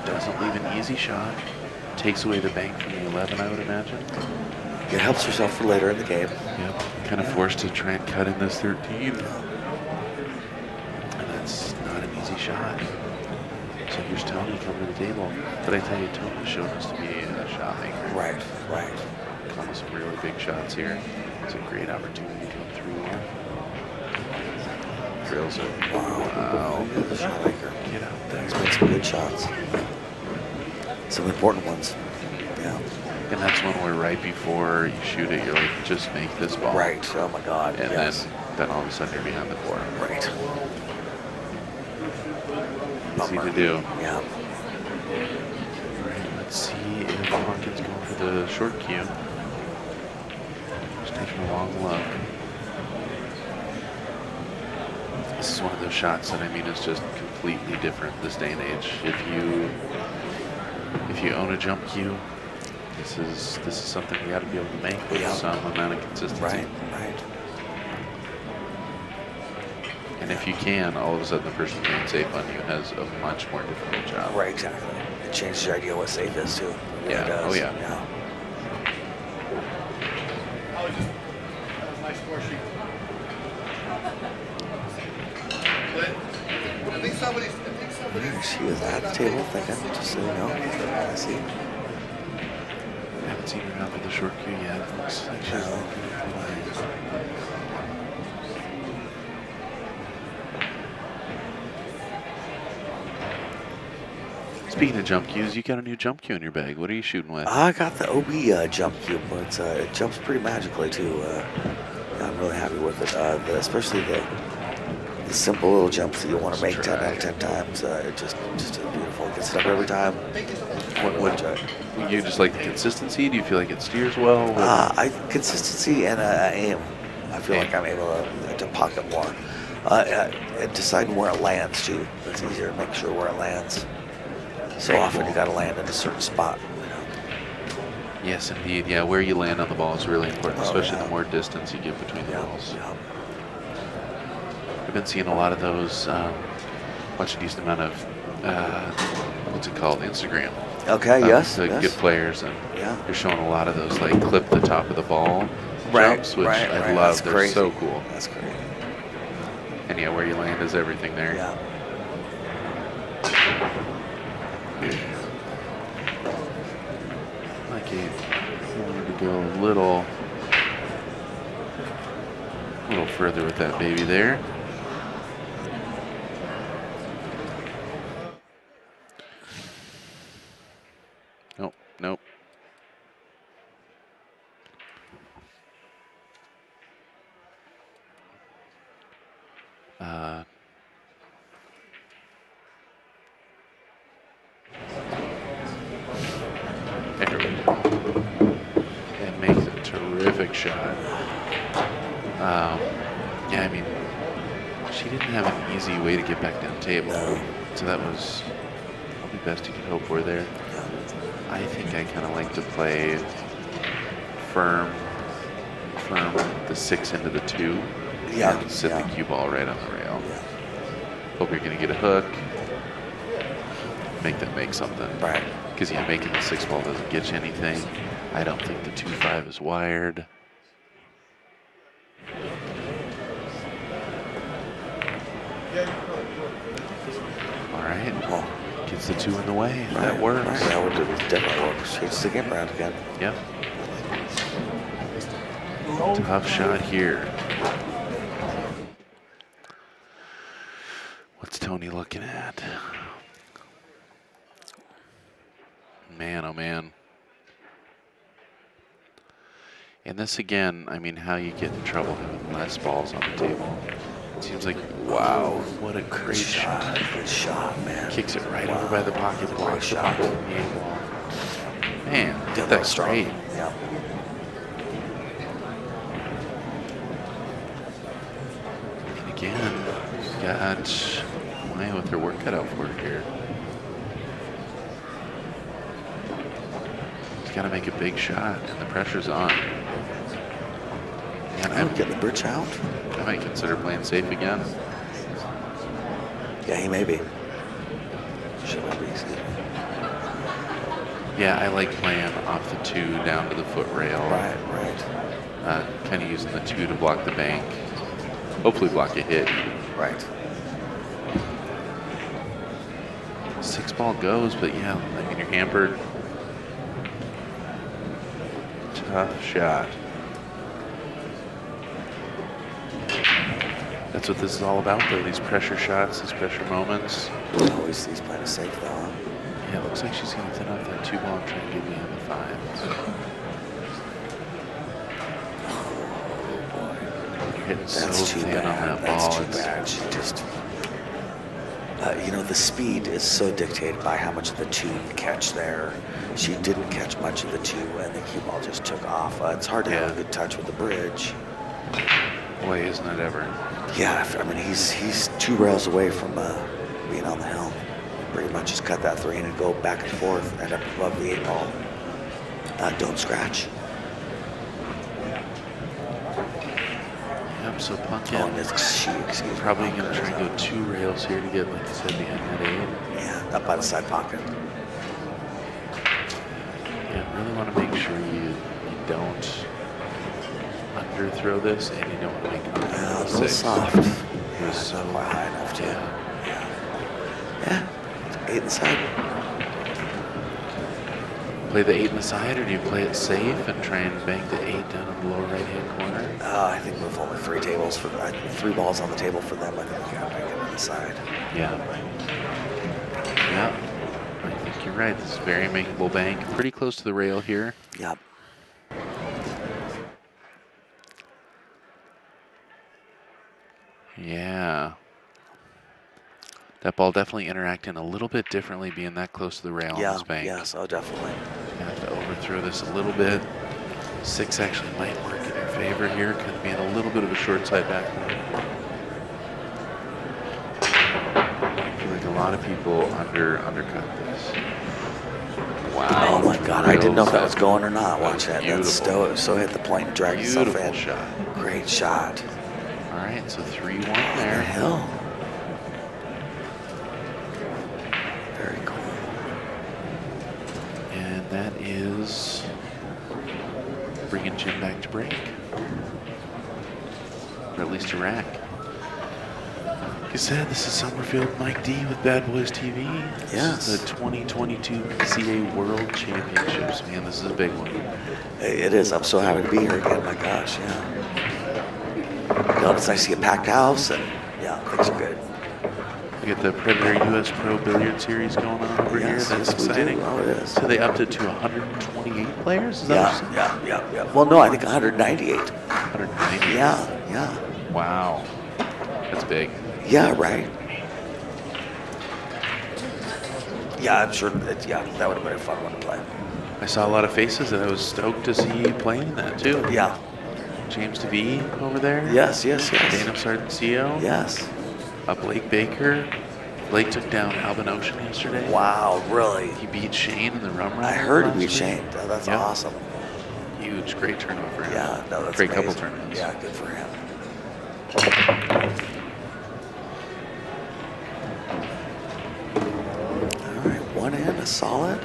doesn't leave an easy shot. Takes away the bank from the 11, I would imagine. It helps herself for later in the game. Yep, kind of forced to try and cut in this 13. And that's not an easy shot. So here's Tony coming to the table. But I tell you, Tony's shown us to be a shot maker. Right, right. Calling some really big shots here. It's a great opportunity to come through here. Drills it. Wow. The shot maker. Get out there. He's made some good shots. Some important ones. Yeah. And that's one where right before you shoot it, you're like, just make this ball. Right. Oh my God. And yes. then all of a sudden you're behind the court. Right. Easy Bummer. to do. Yeah. Right, let's see if Hawkins going for the short cue. Just taking a long look. This is one of those shots that I mean is just completely different this day and age. If you own a jump cue, this is something you got to be able to make with some amount of consistency. Right, right. And if you can, all of a sudden the person being safe on you has a much more difficult job. Right, exactly. It changes your idea what safe is too. It really Yeah. does. Oh yeah. Yeah. Nice score sheet. I think somebody. She was at the table thinking, just so you know. I see. Haven't seen her out with the short cue yet. Looks like she's looking at the Speaking of jump cues, you got a new jump cue in your bag. What are you shooting with? I got the OB jump cue, but it jumps pretty magically too. I'm really happy with it, especially the simple little jumps that you want to make 10 out of 10 times. It just beautiful. It gets it up every time. What you just like the consistency? Do you feel like it steers well? Consistency and aim. I feel like I'm able to pocket more. And deciding where it lands too. It's easier to make sure where it lands. So often you got to land in a certain spot. You know? Yes, indeed. Yeah, where you land on the ball is really important, especially the more distance you give between the balls. Yeah. I've been seeing a lot of those, watch a decent amount of, what's it called, Instagram. Okay, yes. Good players, and Yeah. you're showing a lot of those, like, clip the top of the ball jumps, which I love. That's They're crazy. so cool. That's great. And yeah, where you land is everything there. Yeah. Like I wanted to go a little further with that baby there. Nope, nope. There we go. And makes a terrific perfect shot. Yeah, I mean, she didn't have an easy way to get back down table. No. So that was the best you could hope for there. I think I kind of like to play firm the 6 into the 2. Yeah, And sit yeah. the cue ball right on the rail. Yeah. Hope you're going to get a hook. Make that make something. Right. Because, yeah, making the 6 ball doesn't get you anything. I don't think the 2-5 is wired. All right. Well, gets the 2 in the way. That works. Right. That would definitely works. It's the game round again. Yep. Tough shot here. What's Tony looking at? Man, oh man. And this again, I mean, how you get in trouble having less balls on the table. It seems like, wow, what a great shot. Good shot, man. Kicks it right over by the pocket, blocks the shot. pocket from the A-ball. Man, did that strong. great. Yeah. And again, got Maya with her work cut out for her here. She's got to make a big shot, and the pressure's on. And I'm getting the bridge out. I might consider playing safe again. Yeah, he may be. Should I be? Yeah, I like playing off the 2 down to the foot rail. Right. Kind of using the 2 to block the bank. Hopefully block a hit. Right. 6 ball goes, but yeah, I mean, you're hampered. Tough shot. That's what this is all about, though. These pressure shots, these pressure moments. Always he's playing it safe, though. Huh? Yeah, it looks like she's going to thin off that 2 ball and try and get me on the 5. You're hitting That's so too thin bad. on that That's ball. too bad. She just, you know, the speed is so dictated by how much of the 2 you catch there. She didn't catch much of the 2, and the cue ball just took off. It's hard to have a good touch with the bridge. Boy, isn't it ever. Yeah, I mean, he's 2 rails away from being on the helm. Pretty much just cut that 3 and go back and forth, end up above the 8 ball. Don't scratch. Yep, so Pumpkin probably going to try and go 2 rails here to get, like you said, behind that 8. Yeah, up by the side pocket. Yeah, really want to make sure you don't underthrow this, and you don't want to make it A little 6. soft. It was so Not quite high enough to. Yeah. 8 inside. Play the 8 in the side, or do you play it safe and try and bank the 8 down in the lower right-hand corner? I think with only 3 tables for 3 balls on the table for them, I think we gotta make it on the side. Yeah. Yeah. I think you're right. This is very makeable bank. Pretty close to the rail here. Yep. Yeah. That ball definitely interacting a little bit differently being that close to the rail on this bank. Yes, oh, definitely. You have to overthrow this a little bit. 6 actually might work in your favor here, kind of being a little bit of a short side backboard. I feel like a lot of people undercut this. Wow. Oh my God, I didn't know if that was going or not. Watch that. That's so hit the point and dragged itself in. Beautiful shot. Great shot. All right, so 3-1 What the there. hell? Very cool. And that is bringing Jim back to break. Or at least to rack. Like I said, this is Summerfield Mike D with Bad Boys TV. Yes. This is the 2022 PCA World Championships. Man, this is a big one. It is. I'm so happy to be here again. My gosh, yeah. You know, it's nice to see a packed house, and yeah, things are good. We get the Predator US Pro Billiard Series going on over here. That's yes, we do. exciting. Oh, it is. So they upped it to 128 players? Is that what you said? Yeah. Well, no, I think 198. 190. Yeah. Wow. That's big. Yeah, right. Yeah, I'm sure that, that would have been a fun one to play. I saw a lot of faces that I was stoked to see playing that too. Yeah. James DeVee over there. Yes, yes, yes. Dana Sardencio. Yes. Blake Baker. Blake took down Alvin Ocean yesterday. Wow, really? He beat Shane in the rum run. I heard he last beat week. Shane. Oh, that's Yeah. awesome. Huge, great tournament for him. Yeah, no, that's great amazing. couple tournaments. Yeah, good for him. All right, one in, a solid.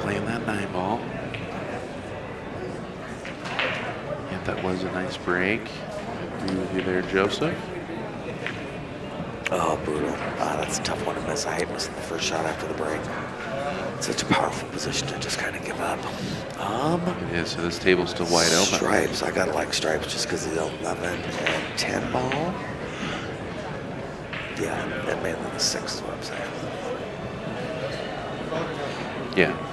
Playing that 9-ball. Yeah, that was a nice break. Agree with you there, Joseph. Oh, brutal. That's a tough one to miss. I hate missing the first shot after the break. It's such a powerful position to just kind of give up. It is, so this table's still wide open. Stripes. I gotta like stripes just because of the 11 and 10 ball. Yeah, and mainly the 6 is what I'm saying. Yeah.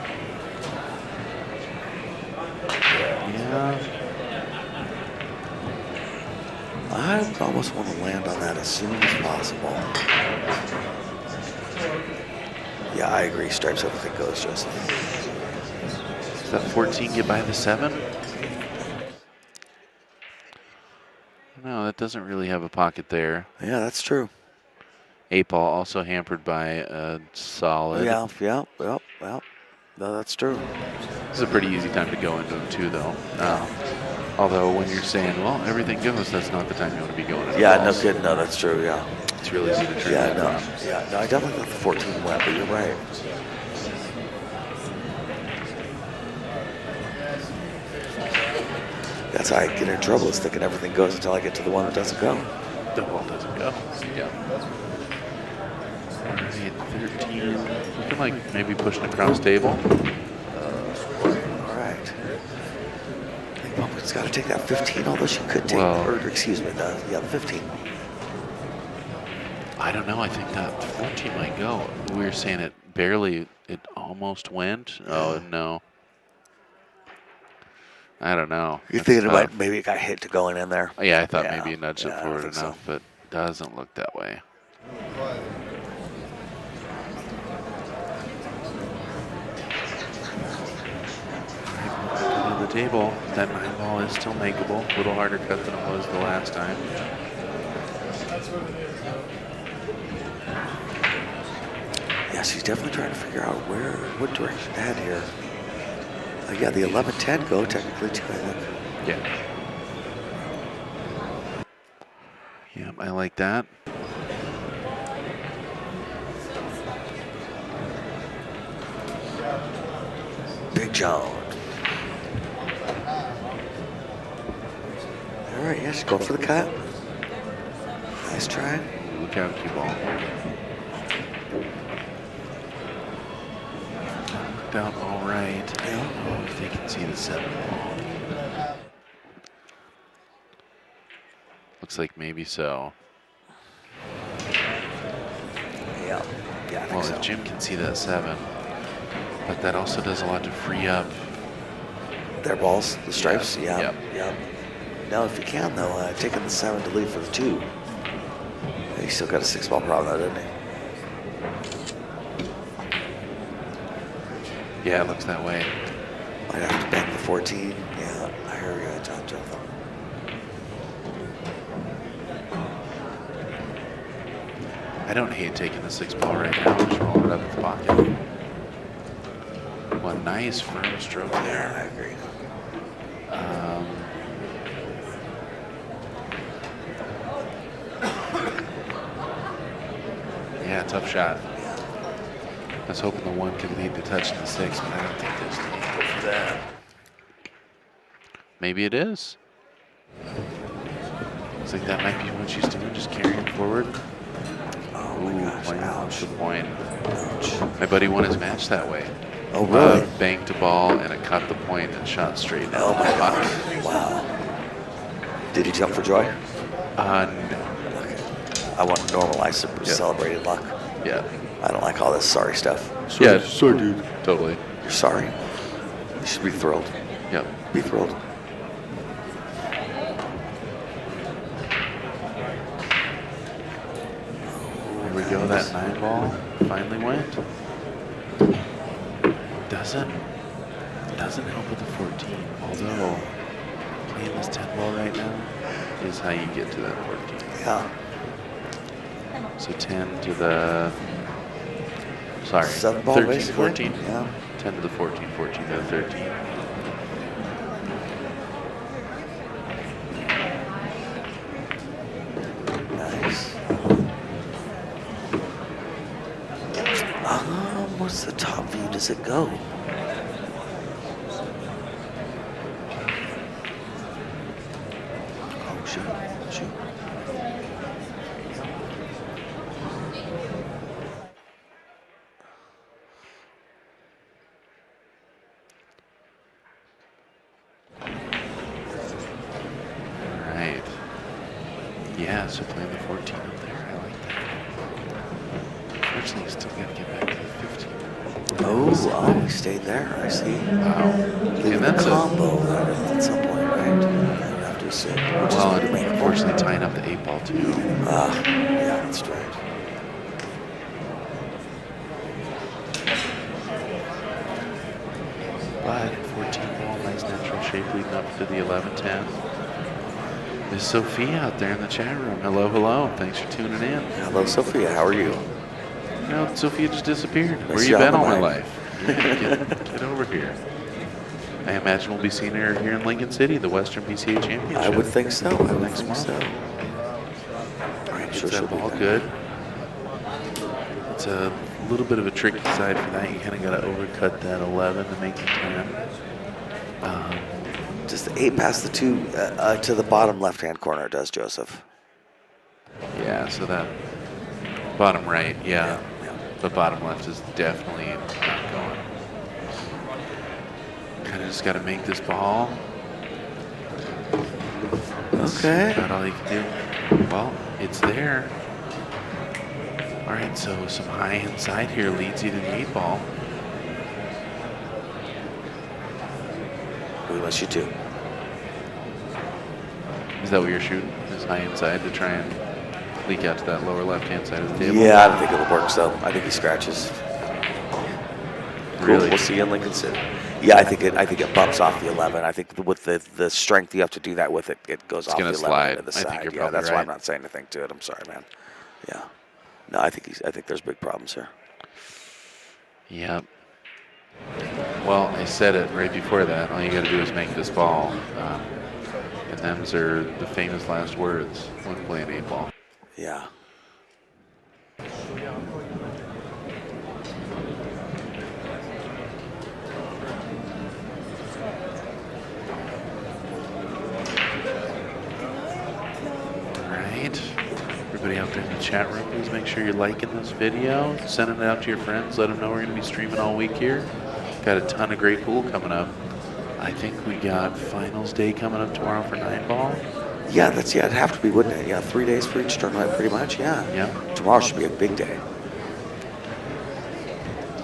Yeah. I almost want to land on that as soon as possible. Yeah, I agree. Stripes, everything goes, Joseph. Does that 14 get by the 7? No, that doesn't really have a pocket there. Yeah, that's true. 8-ball also hampered by a solid. Yeah. No, that's true. This is a pretty easy time to go into them too, though. Although when you're saying, well, everything goes, that's not the time you want to be going into Yeah, balls. no kidding. No, that's true. Yeah. It's real easy to turn Yeah, that no. around. Yeah, no. I definitely thought the 14 went, but you're right. That's how I get in trouble, is thinking everything goes until I get to the one that doesn't go. The ball doesn't go. Yeah. All right, 13. Looking like maybe pushing across table. All right. I think Pumpkin's got to take that 15, although she could take, or excuse me, the 15. I don't know. I think that 14 might go. We were saying it barely, it almost went. Oh, no. I don't know. You're thinking about maybe it got hit to going in there? Yeah, I thought maybe you nudged it forward enough, so. but doesn't look that way. The table, that 9-ball is still makeable. A little harder cut than it was the last time. Yeah, she's definitely trying to figure out what direction to head here. Yeah, the 11-10 go technically too, I think. Yeah. Yeah, I like that. Big Joan. All right, yeah, she's going for the cut. Nice try. Look out, cue ball. Worked out all right. Yeah. Oh, if they can see the 7-ball. Looks like maybe so. Yeah, I think Well, so. if Jim can see that 7, but that also does a lot to free up Their balls, the stripes, Yeah. yeah. Now, if you can, though, taking the 7 to lead for the 2. He's still got a 6-ball problem, though, doesn't he? Yeah, it looks that way. Might have to bank the 14. Yeah, I hear you, John Jotham. I don't hate taking the 6-ball right now. Just roll it up in the pocket. Well, nice firm stroke Yeah, there. I agree. Yeah, tough shot. I was hoping the 1 could lead to touching the 6, but I don't think there's the need for that. Maybe it is. Looks like that might be what she's doing, just carrying forward. my gosh, playing off ouch. the point. Ouch. My buddy won his match that way. Oh, really? Banked a ball and it cut the point and shot straight down. Oh, my gosh. Wow. Did he jump for joy? No. Okay. I want to normalize celebrated luck. Yeah. I don't like all this sorry stuff. Sorry, dude. Totally. You're sorry. You should be thrilled. Yep. Be thrilled. Here we go. That 9 ball finally went. Doesn't help with the 14. Although playing this 10 ball right now is how you get to that 14. Yeah. So 10 to the, sorry, 7 ball 13, basically? 14. Yeah. 10 to the 14, 14 to the 13. Nice. What's the top view? Does it go? Oh, shoot. Shoot. Right. Yeah, so playing the 14 up there, I like that. Unfortunately, still got to get back to the 15. Oh, we stayed there. I see. Wow. Leaving And that's a a, combo at some point, right? I would have to assume. Which well, is and unfortunately tying up the 8 ball too. yeah, that's right. But 14 ball, nice natural shape leading up to the 11-10. Miss Sophia out there in the chat room. Hello, hello. Thanks for tuning in. Hello, Sophia. How are you? You know, Sophia just disappeared. Where Miss you you been on all the my line. life? Yeah, get over here. I imagine we'll be seeing her here in Lincoln City, the Western PCA Championship. I would think so. I would Next think month. so. I'm Gets sure she'll that be ball there. good. It's a little bit of a tricky side for that. You kind of got to overcut that 11 to make the 10. Just the 8 past the 2 to the bottom left-hand corner, does Joseph? Yeah, so that bottom right, yeah. Yeah. But bottom left is definitely not going. Kind of just got to make this ball. That's Okay. about all you can do. Well, it's there. All right, so some high inside here leads you to the 8 ball. We must shoot 2. Is that what you're shooting? Is high inside to try and leak out to that lower left-hand side of the table? Yeah, I don't think it'll work, so I think he scratches. Cool. Really? We'll see you in Lincoln City. Yeah, I think it bumps off the 11. I think with the strength you have to do that with, it goes off the 11 slide. to the I think side. you're Yeah, probably that's why I'm right. not saying anything to it. I'm sorry, man. Yeah. No, I think there's big problems here. Yep. Well, I said it right before that. All you got to do is make this ball. And them's are the famous last words when playing 8 ball. Yeah. Alright. Everybody out there in the chat room, please make sure you're liking this video, sending it out to your friends, let them know we're going to be streaming all week here. Got a ton of great pool coming up. I think we got finals day coming up tomorrow for 9 ball. Yeah, it'd have to be, wouldn't it? Yeah, 3 days for each tournament, pretty much. Yeah. Yeah. Tomorrow should be a big day.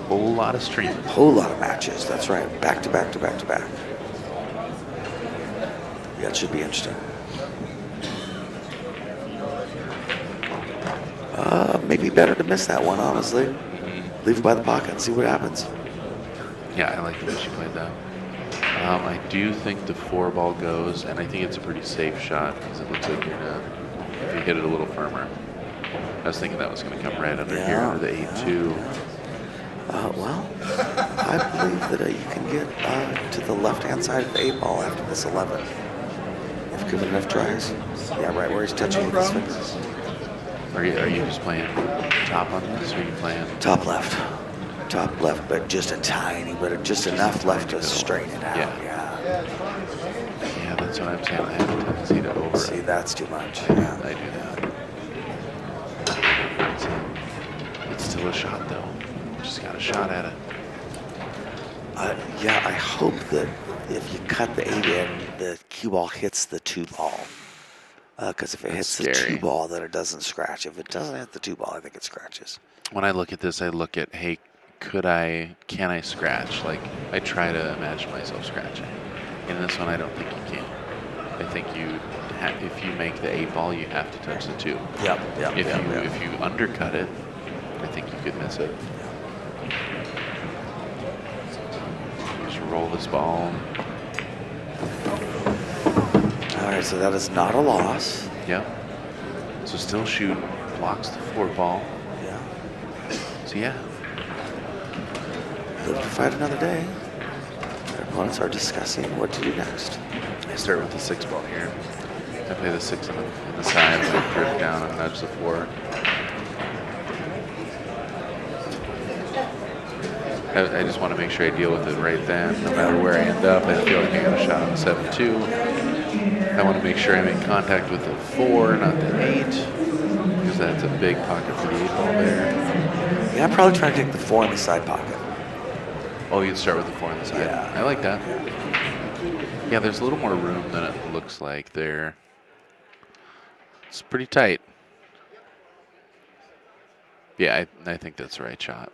Whole lot of streaming. Whole lot of matches. That's right. Back to back to back to back. Yeah, it should be interesting. Maybe better to miss that one, honestly. Leave it by the pocket and see what happens. Yeah, I like the way she played that. I do think the 4 ball goes, and I think it's a pretty safe shot because it looks like you're gonna, if you hit it a little firmer. I was thinking that was going to come right under here, under the 8-2. Well, I believe that you can get to the left-hand side of the 8 ball after this 11. If given enough tries. Yeah, right where he's touching with his fingers. Are you just playing top on this, or are you playing? Top left, but just a tiny bit, just enough left to straighten it out. Yeah, that's what I'm saying. I have a tendency to over. See, that's too much. Yeah. I do that. So, shot at it. Yeah, I hope that if you cut the 8 in, the cue ball hits the 2 ball. Because if it hits the 2 ball, then it doesn't scratch. If it doesn't hit the 2 ball, I think it scratches. When I look at this, I look at, hey, can I scratch? Like, I try to imagine myself scratching. In this one, I don't think you can. I think if you make the 8 ball, you have to touch the 2. Yep. If you undercut it, I think you could miss it. Just roll this ball. All right, so that is not a loss. Yep. So still shoot, blocks the 4 ball. Yeah. So yeah. Live to fight another day. Our opponents are discussing what to do next. I start with the 6 ball here. I play the 6 in the side, and I drift down and nudge the 4. I just want to make sure I deal with it right then. No matter where I end up, I feel like I got a shot on the 7-2. I want to make sure I make contact with the 4, not the 8, because that's a big pocket for the 8 ball there. Yeah, I'm probably trying to take the 4 in the side pocket. Oh, you'd start with the 4 on the side. Yeah. I like that. Yeah, there's a little more room than it looks like there. It's pretty tight. Yeah, I think that's the right shot.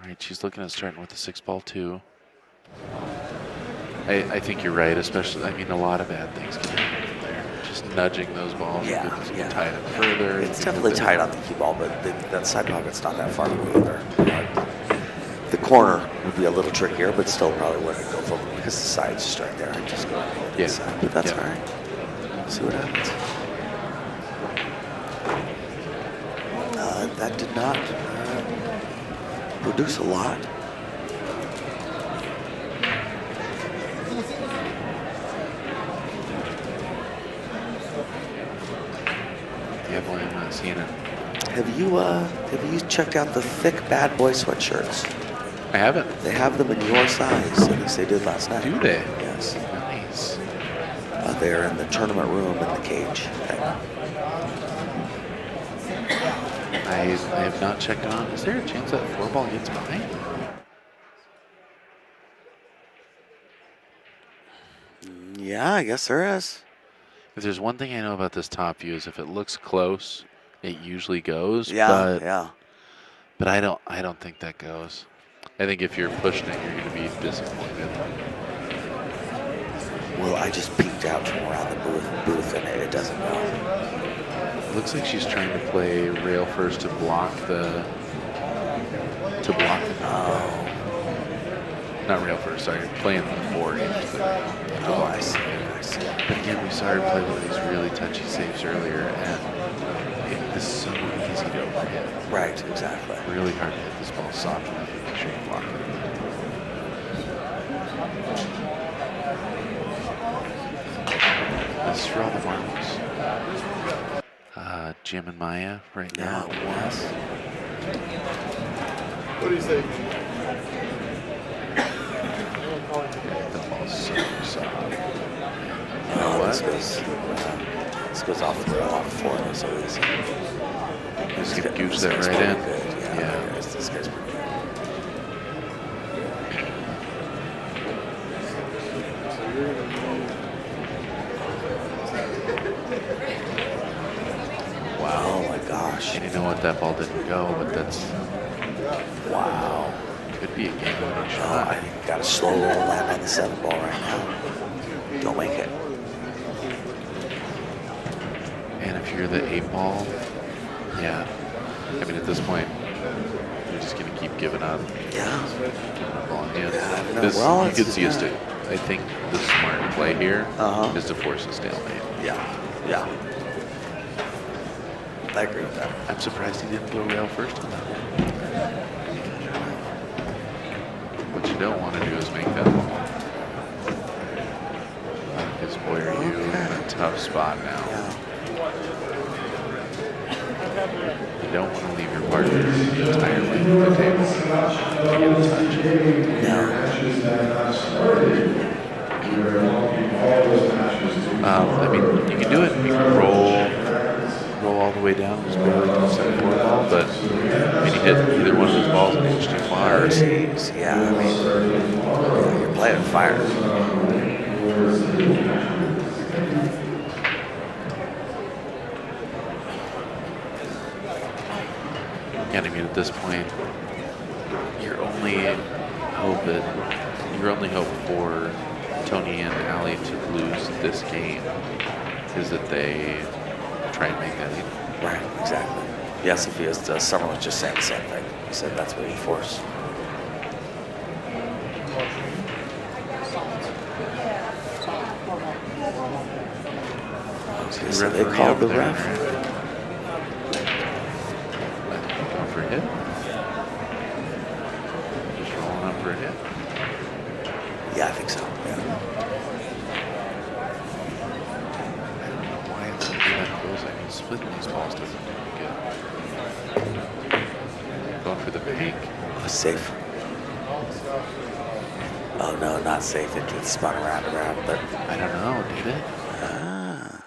All right, she's looking at starting with the 6 ball too. I think you're right, especially, I mean, a lot of bad things can happen from there. Just nudging those balls, Yeah. tie it further. It's definitely tight on the cue ball, but that side pocket's not that far away either. The corner would be a little trickier, but still probably wouldn't go for it because the side's just right there. I'd just go to the side, but that's all right. See what happens. That did not produce a lot. Yeah, boy, I'm not seeing it. Have you checked out the thick Bad Boy sweatshirts? I haven't. They have them in your size, at least they did last night. Do they? Yes. Nice. They're in the tournament room in the cage. I have not checked on. Is there a chance that 4 ball gets by? Yeah, I guess there is. If there's one thing I know about this top view is if it looks close, it usually goes. Yeah, But I don't think that goes. I think if you're pushing it, you're going to be disappointed. Well, I just peeked out from around the booth and it doesn't go. It looks like she's trying to play rail first to block the. Not rail first. Sorry, playing the 4 into the. Oh, I see. But again, we saw her play one of these really touchy saves earlier, and this is so easy to overhit. Right, exactly. Really hard to hit this ball soft enough to make sure you block it. This is for all the marbles. Jim and Maya right now. Yes. What do you say? The ball's so soft. Oh, this goes off the rail off 4, so easy. Just get goose that right in. Yeah. This guy's pretty good. Wow. Oh my gosh. And you know what? That ball didn't go, but that's. Wow. Could be a game-winning I shot. think you got to slow roll land on the 7 ball right now. Don't make it. And if you're the 8 ball, yeah. I mean, at this point, you're just going to keep giving up. Yeah. Ball in hand. No, This, well, you it's- could see us do. I think the smart play here Uh-huh. is to force a stalemate. Yeah. I agree with that. I'm surprised he didn't go rail first on that one. What you don't want to do is make that ball. Because boy, are you in a tough spot now. Yeah. You don't want to leave your partner the entire length of the table to get a touch. No. I mean, you can do it. You can roll all the way down. It was barely close to the floor ball, but I mean, he hit either one of those balls an inch too far. Jeez, yeah, I mean, yeah, you're playing fire. And I mean, at this point, your only hope for Tony and Ali to lose this game is that they try and make that even. Right, exactly. Yes, if he is, Summer was just saying the same thing. He said that's what he forced. Okay, so they called the ref. Going for a hit. Just rolling up for a hit. Yeah, I think so. Yeah. I don't know why it's that close. I mean, splitting these balls doesn't do any good. Going for the bank. Oh, safe. Oh no, not safe. It gets spun around, but I don't know, did it? ah,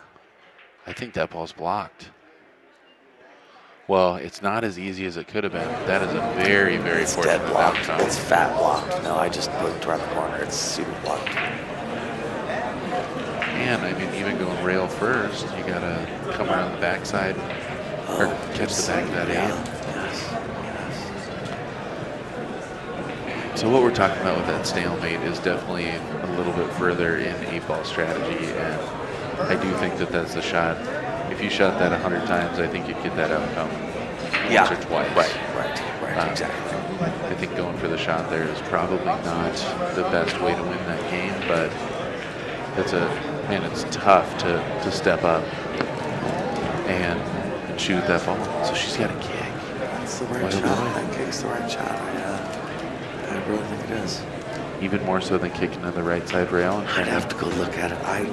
I think that ball's blocked. Well, it's not as easy as it could have been. That is a very, very it's fortunate dead blocked. outcome. It's fat blocked. No, I just looked around the corner. It's super blocked. And I mean, even going rail first, you gotta come around the backside or catch the back of that yeah. eight. Yes. So what we're talking about with that stalemate is definitely a little bit further in 8-ball strategy, and I do think that that's the shot. If you shot that 100 times, I think you'd get that outcome once or twice. Right, exactly. I think going for the shot there is probably not the best way to win that game, but it's tough to step up and shoot that ball. So she's got a kick. That's the right shot. That kick's the right shot. I really think it is. Even more so than kicking on the right side rail. I'd have to go look at it. I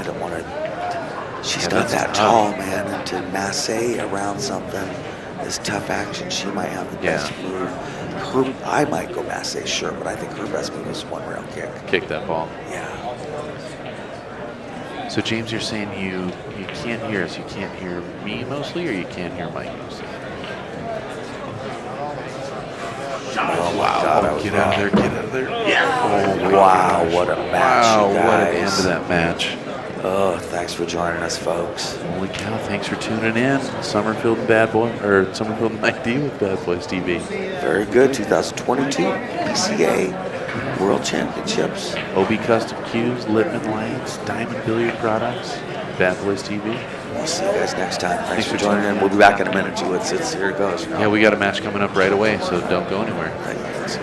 don't want to. She's Yeah, not that's that tall, man, and to masse around something is tough action. She might have the best move. I might go masse, sure, but I think her best move is one rail kick. Kick that ball. Yeah. So James, you're saying you can't hear us. You can't hear me mostly, or you can't hear Mike mostly? Oh wow! God, Get out of there! Get out of there! Yeah. Oh wow! What a match! Wow! You What an end guys. to that match! Oh, thanks for joining us, folks. Holy cow! Thanks for tuning in. Summerfield and Summerfield and Mike D with Badboys TV. Very good. 2022 PCA World Championships. OB Custom Cues, Littman Lights, Diamond Billiard Products, Badboys TV. We'll see you guys next time. Thanks for joining in. We'll be back in a minute too. It's here it goes. Yeah, we got a match coming up right away, so don't go anywhere. Thanks.